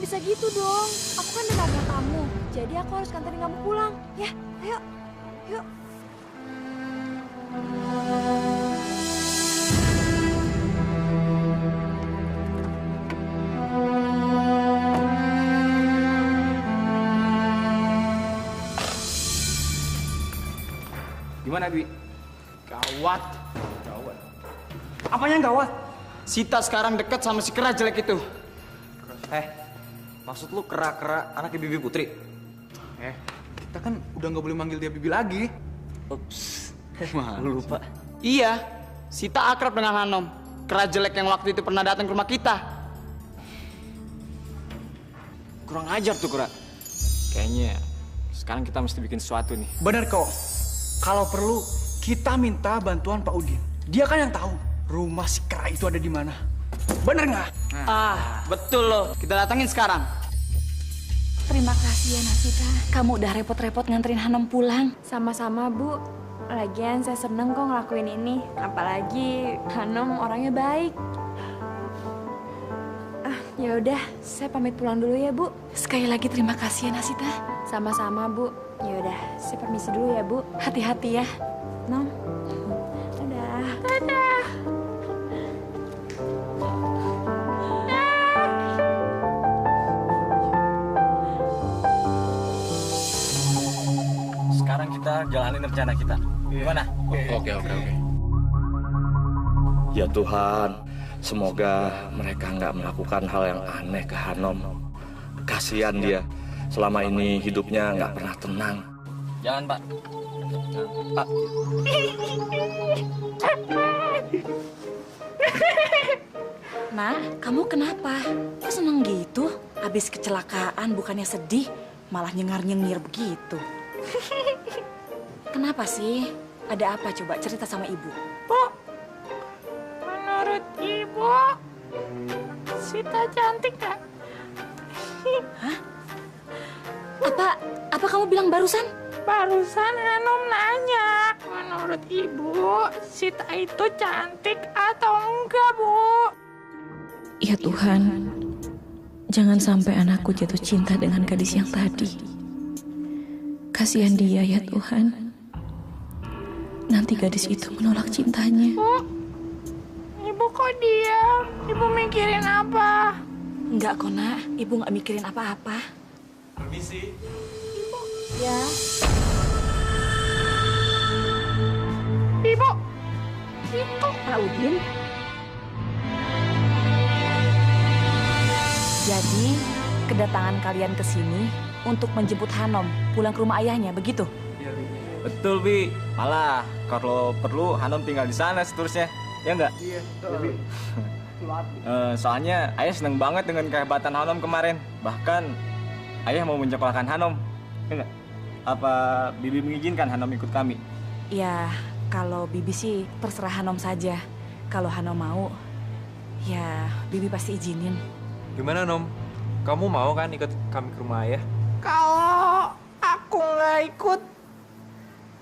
Bisa gitu dong, aku kan dengarnya kamu, jadi aku harus kanterin kamu pulang, ya? Ayo, yuk. Gimana, Dwi? Gawat. Gawat. Apanya gawat? Sita sekarang dekat sama si kera jelek itu. Maksud lu kera-kera anaknya Bibi Putri? Kita kan udah nggak boleh manggil dia Bibi lagi. Ups, Lu lupa? Iya, Sita akrab dengan Hanom, kera jelek yang waktu itu pernah datang ke rumah kita. Kurang ajar tuh kera. Kayaknya sekarang kita mesti bikin sesuatu nih. Bener kok. Kalau perlu kita minta bantuan Pak Udin. Dia kan yang tahu rumah si kera itu ada di mana. Bener nggak? Betul loh. Kita datangin sekarang. Terima kasih ya Nasita, kamu udah repot-repot nganterin Hanom pulang. Sama-sama Bu, lagian saya seneng kok ngelakuin ini. Apalagi Hanom orangnya baik. Ya udah, saya pamit pulang dulu ya Bu. Sekali lagi terima kasih ya Nasita. Sama-sama Bu. Ya udah, saya permisi dulu ya Bu. Hati-hati ya. Nom. Dadah. Dadah. Sekarang kita jalanin rencana kita. Gimana? Oke. Ya Tuhan, semoga mereka nggak melakukan hal yang aneh ke Hanom. Kasihan dia, selama ini hidupnya nggak pernah tenang. Jangan, Pak. Pak. Nak, kamu kenapa? Kok seneng gitu? Habis kecelakaan bukannya sedih, malah nyengar-nyengir begitu. Kenapa sih? Ada apa coba cerita sama ibu? Bu, menurut ibu, Sita cantik gak? Hah? Apa kamu bilang barusan? Barusan Hanom nanya, menurut ibu, Sita itu cantik atau enggak, Bu? Ya Tuhan, jangan sampai anakku jatuh cinta dengan gadis yang tadi. Kasihan dia ya Tuhan. Nanti gadis itu menolak cintanya. Bu, ibu Ibu kok diam? Ibu mikirin apa? Enggak kok, Nak. Ibu nggak mikirin apa-apa. Permisi. Ibu. Ya. Ibu. Ibu. Pak Udin. Jadi, kedatangan kalian ke sini untuk menjemput Hanom pulang ke rumah ayahnya, begitu? Betul, Bi. Malah kalau perlu Hanom tinggal di sana seterusnya. Ya enggak? Iya. Soalnya ayah seneng banget dengan kehebatan Hanom kemarin. Bahkan ayah mau menyekolahkan Hanom. Ya enggak? Apa Bibi mengizinkan Hanom ikut kami? Ya, kalau Bibi sih terserah Hanom saja. Kalau Hanom mau, ya Bibi pasti izinin. Gimana, Nom? Kamu mau kan ikut kami ke rumah ayah? Kalau aku nggak ikut,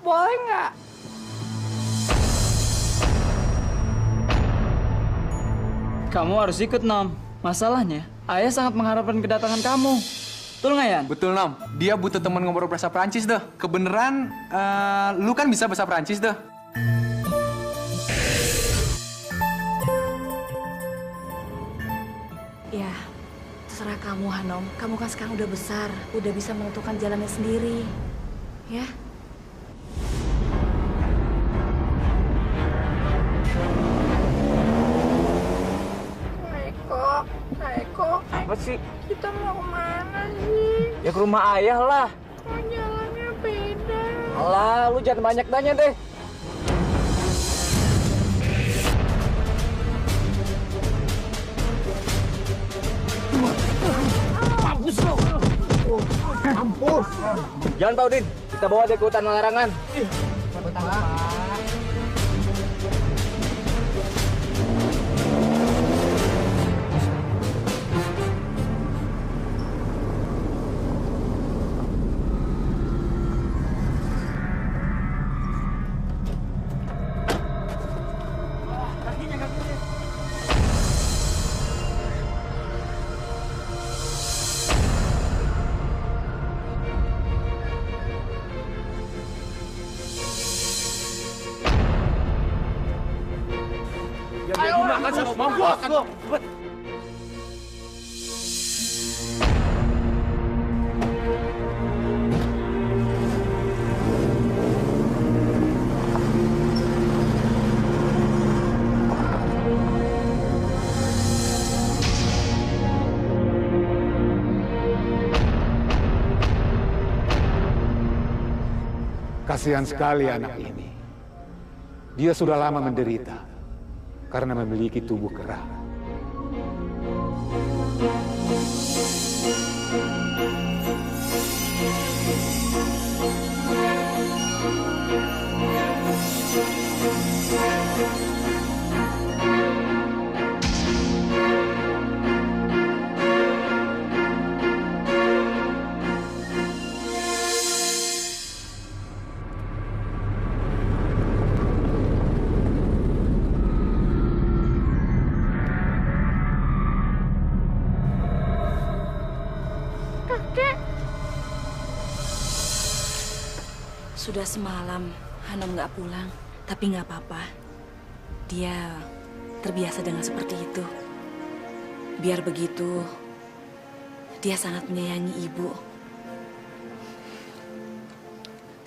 boleh nggak? Kamu harus ikut, Nom. Masalahnya, ayah sangat mengharapkan kedatangan kamu. Betul nggak, Yan? Betul, Nom. Dia butuh teman ngobrol bahasa Prancis, dah. Kebeneran, lu kan bisa bahasa Prancis, dah. Ya, terserah kamu, Hanom. Kamu kan sekarang udah besar, udah bisa menentukan jalannya sendiri. Ya? Eko. Apa sih? Kita mau kemana sih? Ya ke rumah ayah lah. Kok jalannya beda? Alah, lu jangan banyak tanya deh. Mampus lo. Mampus. Jangan, Pak Udin. Kita bawa dia ke hutan larangan. Ayo, makan sama mampus. Kasihan sekali anak ini. Dia sudah lama menderita karena memiliki tubuh kerah. Sudah semalam Hanom nggak pulang, tapi nggak apa-apa. Dia terbiasa dengan seperti itu. Biar begitu, dia sangat menyayangi ibu.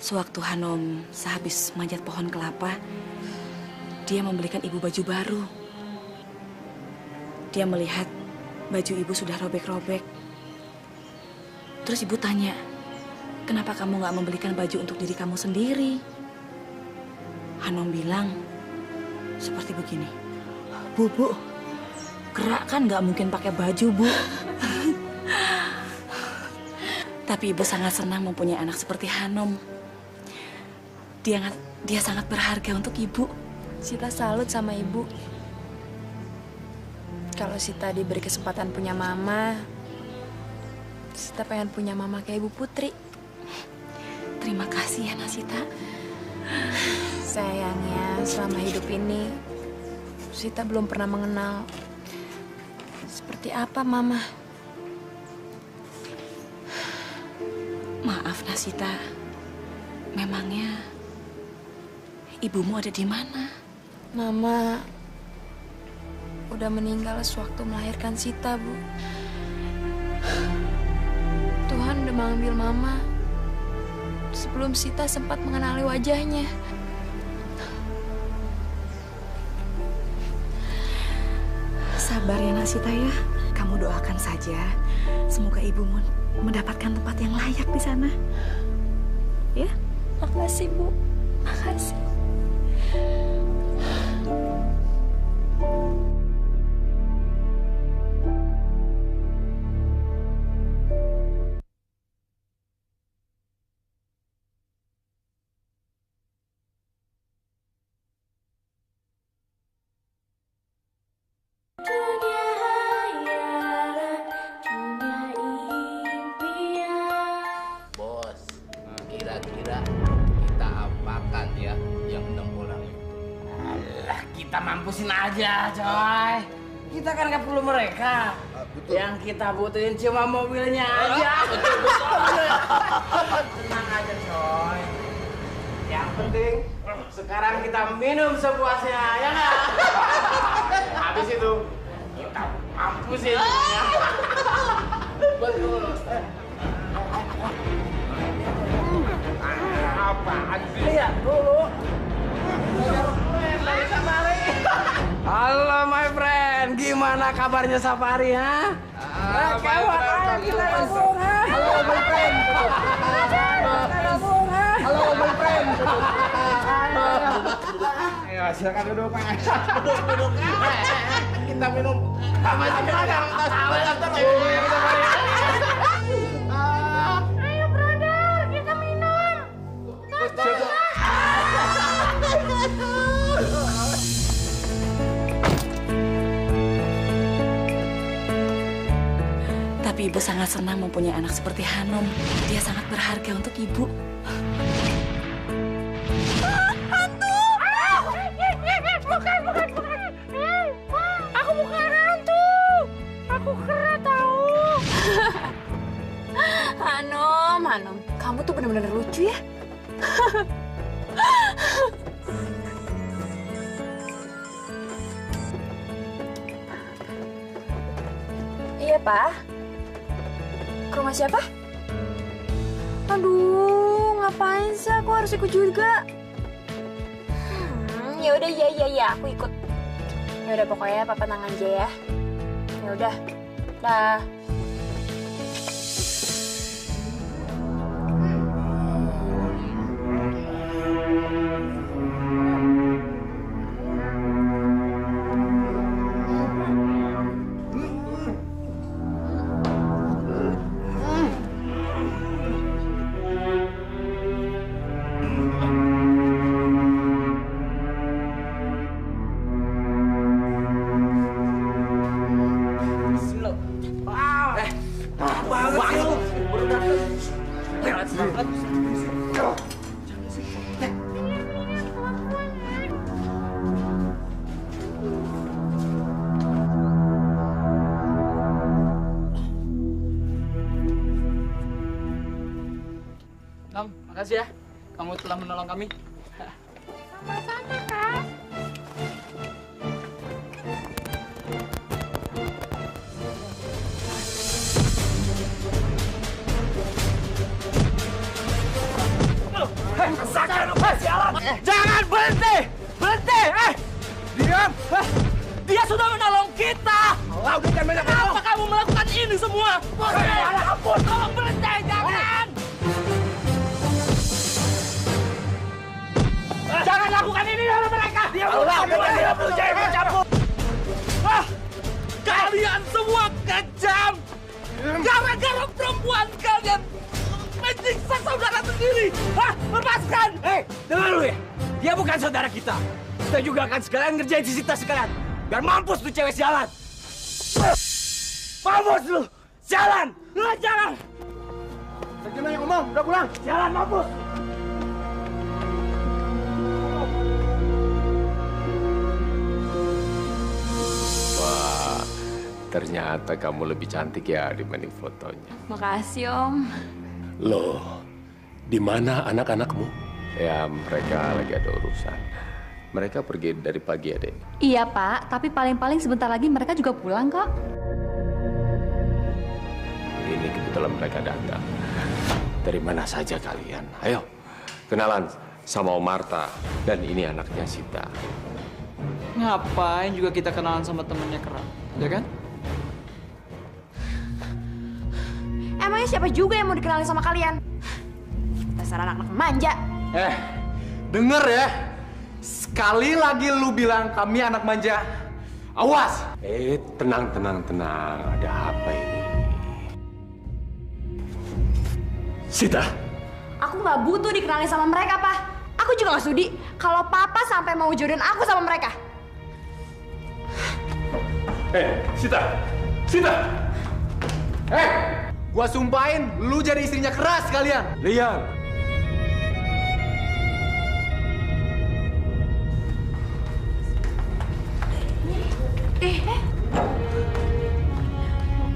Sewaktu Hanom sehabis manjat pohon kelapa, dia membelikan ibu baju baru. Dia melihat baju ibu sudah robek-robek. Terus ibu tanya, kenapa kamu nggak membelikan baju untuk diri kamu sendiri? Hanom bilang seperti begini, Bu, gerak kan nggak mungkin pakai baju, Bu. Tapi ibu sangat senang mempunyai anak seperti Hanom. Dia sangat berharga untuk ibu. Sita salut sama ibu. Kalau Sita diberi kesempatan punya mama, Sita pengen punya mama kayak Ibu Putri. Terima kasih ya, Nasita. Sayangnya selama hidup ini Sita belum pernah mengenal seperti apa mama. Maaf, Nasita. Memangnya ibumu ada di mana? Mama udah meninggal sewaktu melahirkan Sita, Bu. Tuhan udah mengambil Mama sebelum Sita sempat mengenali wajahnya. Sabar ya Nasita ya. Kamu doakan saja. Semoga ibumu mendapatkan tempat yang layak di sana. Ya? Makasih, Bu. Makasih. Bos, kira-kira kita apakan ya yang 6 orang itu? Alah, kita mampusin aja, coy. Kita kan nggak perlu mereka. Yang kita butuhin cuma mobilnya aja. Tenang aja, coy. Yang penting sekarang kita minum sepuasnya, ya nggak? Habis itu kita mampusin. Betul. Apaan sih? Lihat dulu. Halo my friend, gimana kabarnya Safari, ha? Kawan kita gabung, ha? Halo my friend. Kita gabung, ha? Halo my friend. Ayo silakan duduk, Pak. Duduk. Kita minum. Ayo brother, kita minum. Tapi ibu sangat senang mempunyai anak seperti Hanom. Dia sangat berharga untuk ibu. Hantu! Bukan. Aku bukan hantu. Aku kera tahu. Hanom, kamu tuh benar-benar lucu ya. Iya, Pak. Ke rumah siapa? Aduh, ngapain sih? Aku harus ikut juga. Ya udah, iya, aku ikut. Ya udah, pokoknya Papa tenang aja ya. Ya udah, dah. Nom, makasih ya. Kamu telah menolong kami. Sama-sama, Kak. Jangan berhenti! Diam! Dia sudah menolong kita! Kenapa kamu melakukan ini semua? Ampun, tolong berhenti! Jangan! Jangan lakukan ini sama mereka! Dia perlu campur! Kalian semua kejam! Gara-gara perempuan kalian menyiksa saudara sendiri! Lepaskan! Dengar lu ya! Dia bukan saudara kita! Kita juga akan sekalian ngerjain si Sita sekalian! Biar mampus tuh cewek sialan! Mampus lu! Sialan! Jalan! Gimana yang ngomong? Udah pulang? Jalan, mampus! Wah, ternyata kamu lebih cantik ya dibanding fotonya. Makasih, Om. Loh, di mana anak-anakmu? Ya, mereka lagi ada urusan. Mereka pergi dari pagi ya, Dek? Iya, Pak. Tapi paling-paling sebentar lagi mereka juga pulang kok. Ini kebetulan mereka datang. Dari mana saja kalian? Ayo, kenalan sama Om Marta. Dan ini anaknya Sita. Ngapain juga kita kenalan sama temennya Kera, ya kan? Emangnya siapa juga yang mau dikenalin sama kalian? Dasar anak-anak manja. Denger ya. Sekali lagi lu bilang kami anak manja, awas! Tenang. Ada apa ini? Sita! Aku nggak butuh dikenalin sama mereka, Pak. Aku juga nggak sudi kalau Papa sampai mau jodohin aku sama mereka. Sita! Gua sumpahin lu jadi istrinya keras kalian. Lian!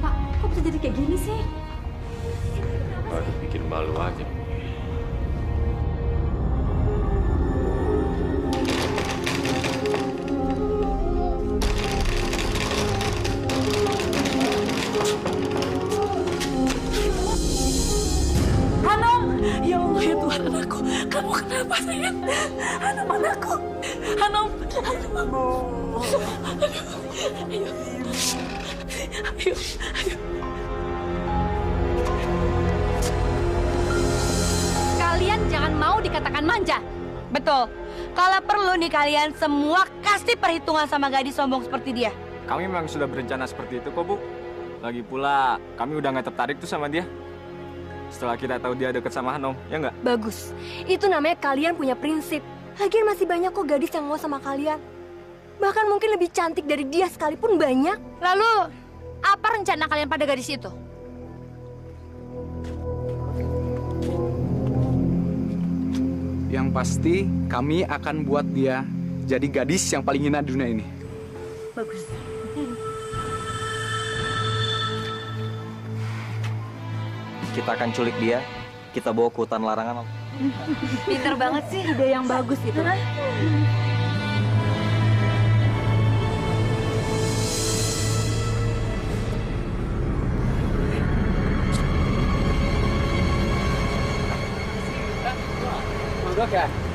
Pak, kok bisa jadi kayak gini sih? Aduh, bikin malu aja. Hanom! Ya Allah, ya Tuhan anakku. Kamu kenapa, sayang? Hanom, anakku. Hanom. Ayo. Kalian jangan mau dikatakan manja. Betul. Kalau perlu nih kalian semua kasih perhitungan sama gadis sombong seperti dia. Kami memang sudah berencana seperti itu kok, Bu. Lagi pula, kami udah nggak tertarik tuh sama dia. Setelah kita tahu dia deket sama Hanom, ya nggak? Bagus. Itu namanya kalian punya prinsip. Lagian masih banyak kok gadis yang mau sama kalian. Bahkan mungkin lebih cantik dari dia sekalipun banyak. Lalu, apa rencana kalian pada gadis itu? Yang pasti kami akan buat dia jadi gadis yang paling hina di dunia ini. Bagus. Kita akan culik dia, kita bawa ke hutan larangan. Pinter banget sih. Ide yang bagus itu.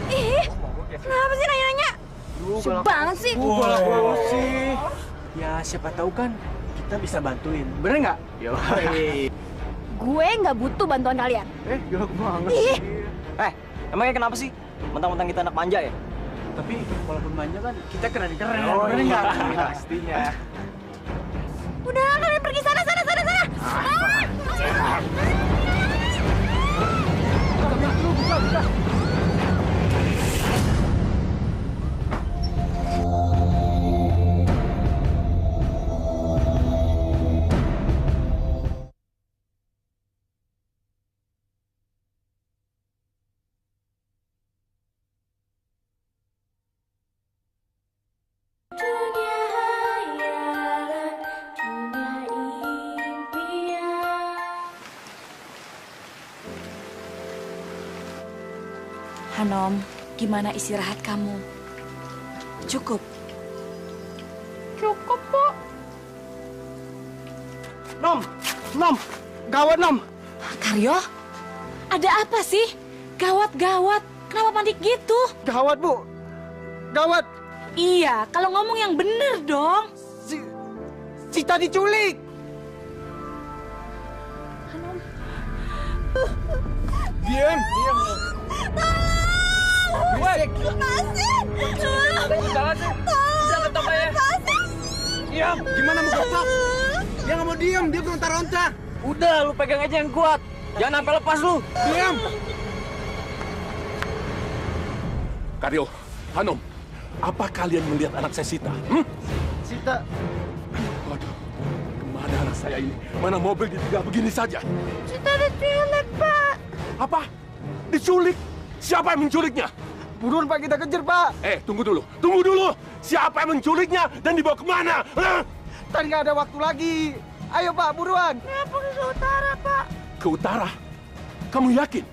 Ih, kenapa sih nanya-nanya? Susah banget sih. Banget sih. Ya siapa tahu kan kita bisa bantuin. Bener nggak? Yo. Gue nggak butuh bantuan kalian. Galak banget Ih. sih. Emangnya kenapa sih? Mentang-mentang kita anak manja ya? Tapi walaupun manja kan kita keren-keren. Oh, Bener nggak? iya. Pastinya. Udah, kalian pergi sana. Buka. Hanom, gimana istirahat kamu? Cukup? Cukup, Bu. Nom, gawat Nom. Karyo, ada apa sih? Gawat. Kenapa panik gitu? Gawat, Bu. Gawat. Iya, kalau ngomong yang bener dong. Sita diculik. Diam. Berisik. Lepasin. Jangan tolong ya. Diam. Gimana mau getok? Dia nggak mau diam, dia berontak-ontak. Udah, lu pegang aja yang kuat. Jangan sampai lepas lu. Diam. Karyo, Hanom, apa kalian melihat anak saya Sita? Sita. Waduh, kemana anak saya ini? Mana mobil ditinggal begini saja? Sita diculik, Pak. Apa? Diculik? Siapa yang menculiknya? Buruan Pak, kita kejar Pak. Tunggu dulu. Siapa yang menculiknya dan dibawa kemana? Tadi nggak ada waktu lagi. Ayo Pak, buruan. Kenapa ke utara, Pak? Ke utara? Kamu yakin?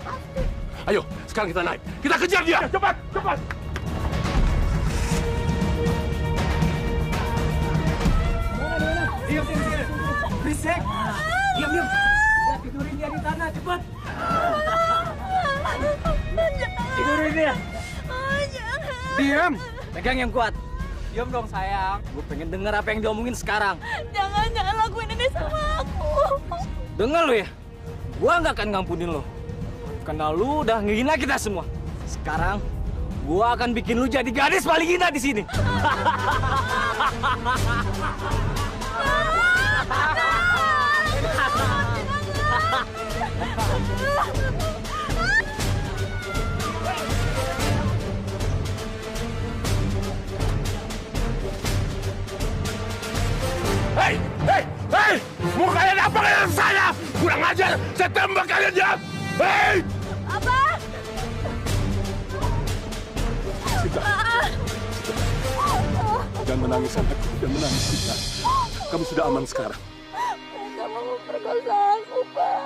Pasti. Ayo, sekarang kita naik. Kita kejar dia. Cepat. Diam. Berisik. Diam. Ya, tidurin dia di tanah, cepat. Tidurin dia. Diam. Pegang yang kuat. Diam dong sayang. Gue pengen denger apa yang diomongin sekarang. Jangan lakuin ini sama aku. Dengar lu ya. Gua nggak akan ngampunin lo. Karena lu udah ngehina kita semua. Sekarang gua akan bikin lu jadi gadis paling hina di sini. Hei! Mau kalian apa kalian saya? Kurang ajar! Saya tembak kalian ya! Hei! Abah! Jangan menangis, anakku. Jangan menangis, Sita. Kamu sudah aman sekarang. Kamu memperkosa aku, Pak.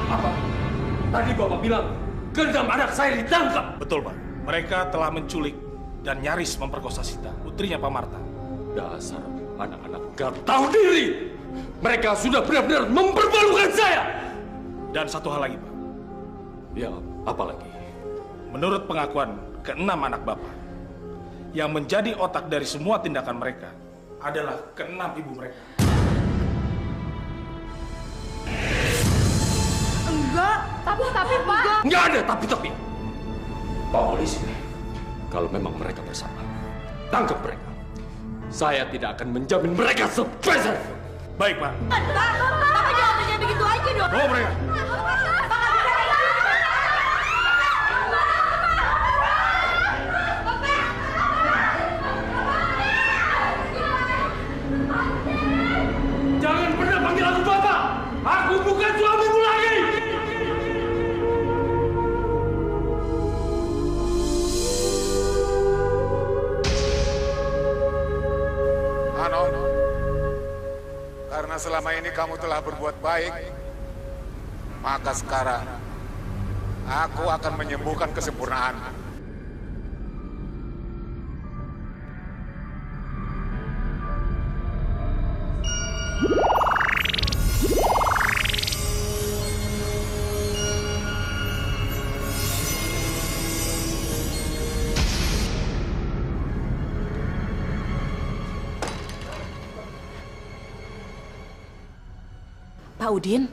Apa? Tadi Bapak bilang, genggam anak saya ditangkap. Betul, Pak. Mereka telah menculik dan nyaris memperkosa Sita, putrinya Pak Marta. Dasar anak-anak gak tahu diri. Mereka sudah benar-benar mempermalukan saya. Dan satu hal lagi, Pak. Ya, apa lagi? Menurut pengakuan ke-6 anak Bapak, yang menjadi otak dari semua tindakan mereka adalah ke-6 ibu mereka. Enggak, tapi Pak. Enggak ada tapi. Pak polisi, kalau memang mereka bersama, tangkap mereka. Saya tidak akan menjamin mereka sepeser. Baik, Pak. Bapak jangan begitu aja dong. Bawa mereka. Jangan pernah panggil aku Bapak. Aku bukan suamimu lagi. Hanom, karena selama ini kamu telah berbuat baik, maka sekarang aku akan menyembuhkan kesempurnaanmu. Pak Udin,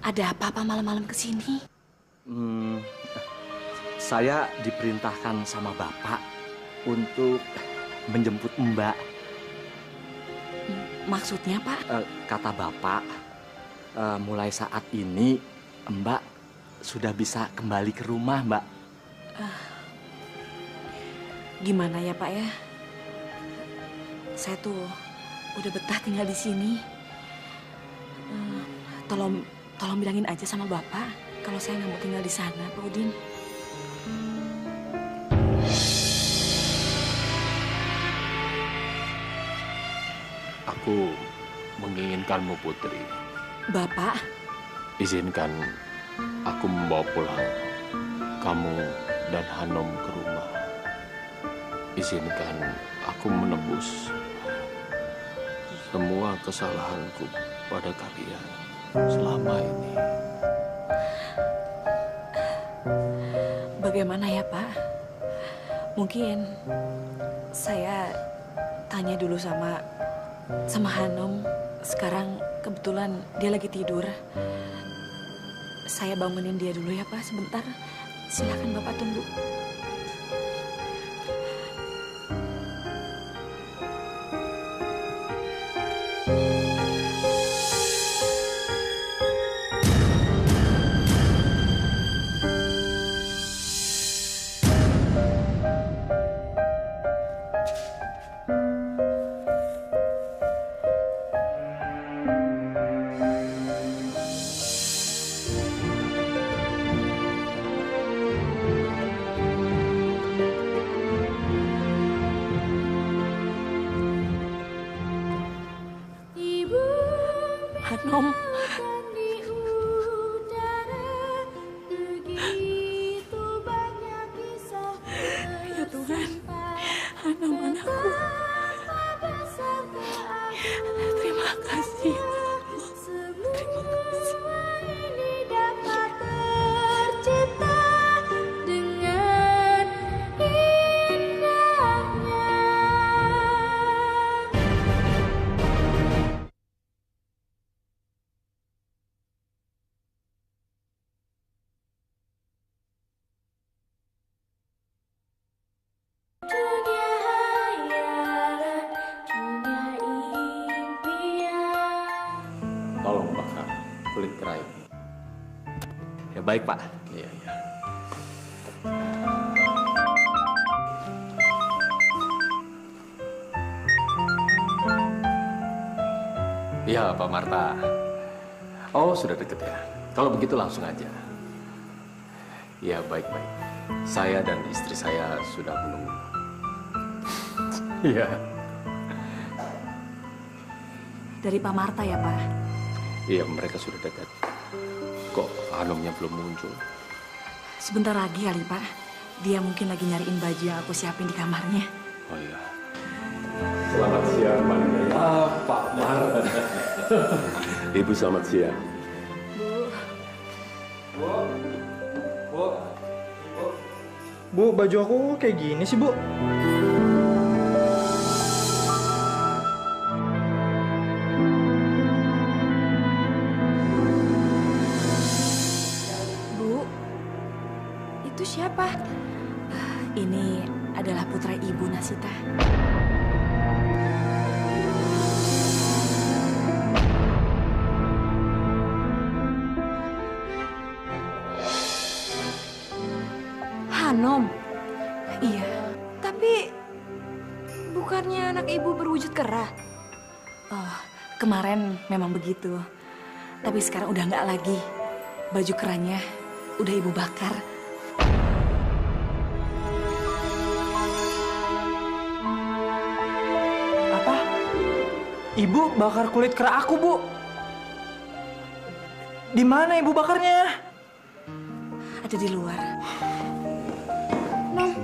ada apa-apa malam-malam kesini? Saya diperintahkan sama Bapak untuk menjemput Mbak. Maksudnya, Pak? Kata Bapak, mulai saat ini Mbak sudah bisa kembali ke rumah, Mbak. Gimana ya, Pak ya? Saya tuh udah betah tinggal di sini. Tolong bilangin aja sama Bapak kalau saya nggak mau tinggal di sana, Pak Udin. Aku menginginkanmu, Putri. Bapak? Izinkan aku membawa pulang kamu dan Hanom ke rumah. Izinkan aku menebus semua kesalahanku pada kalian selama ini. Bagaimana ya, Pak? Mungkin saya tanya dulu sama Hanom. Sekarang kebetulan dia lagi tidur. Saya bangunin dia dulu ya, Pak, sebentar. Silakan Bapak tunggu. Hanom. kulit kera ini. Ya baik, Pak. Iya, iya. Iya, Pak Marta. Oh, sudah deket ya. Kalau begitu langsung aja. Iya, baik-baik. Saya dan istri saya sudah menunggu. Iya. Dari Pak Marta ya, Pak? Iya, mereka sudah dekat. Kok Hanomnya belum muncul? Sebentar lagi kali, Pak. Dia mungkin lagi nyariin baju yang aku siapin di kamarnya. Oh iya. Selamat siang, Pak. Pak Mar. Ibu selamat siang. Bu, baju aku kayak gini sih, Bu. Bu, itu siapa? Ini adalah putra Ibu Nasita. Hanom. Iya. Tapi bukannya anak ibu berwujud kera? Oh, kemarin memang begitu. Tapi sekarang udah nggak lagi. Baju keranya udah Ibu bakar. Apa? Ibu bakar kulit kera aku, Bu. Di mana Ibu bakarnya? Ada di luar. Nom.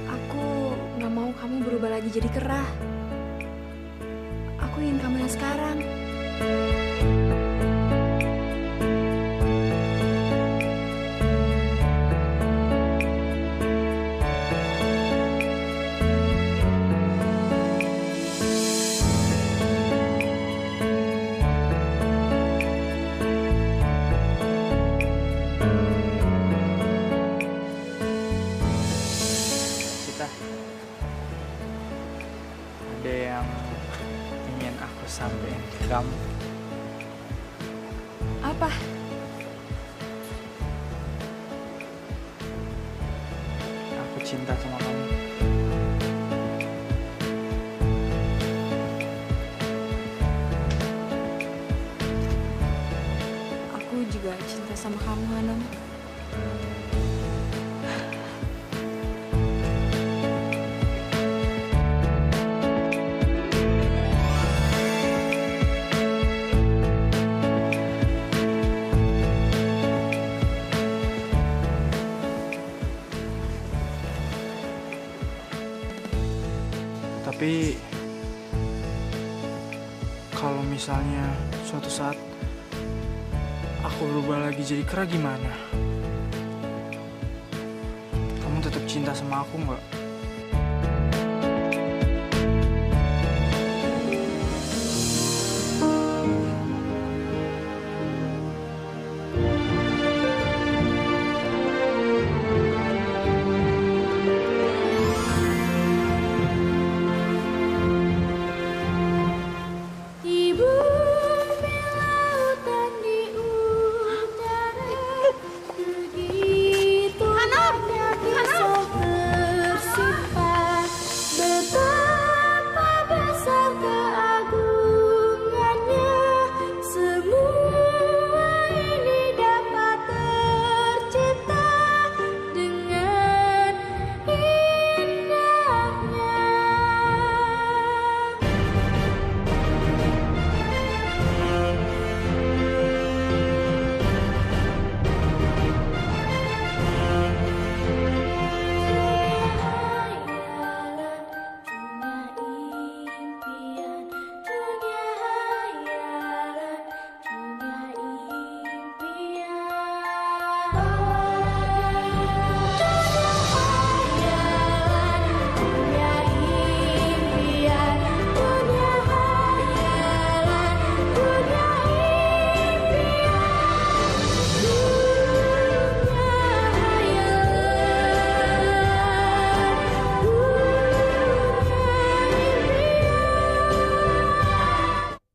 Aku nggak mau kamu berubah lagi jadi kera. Aku ingin kamu yang sekarang. Sita, ada yang ingin aku sampaikan ke kamu. Apa? Aku cinta sama kamu. Aku juga cinta sama kamu, Hanom. Tapi kalau misalnya suatu saat aku berubah lagi jadi kera gimana? Kamu tetap cinta sama aku nggak?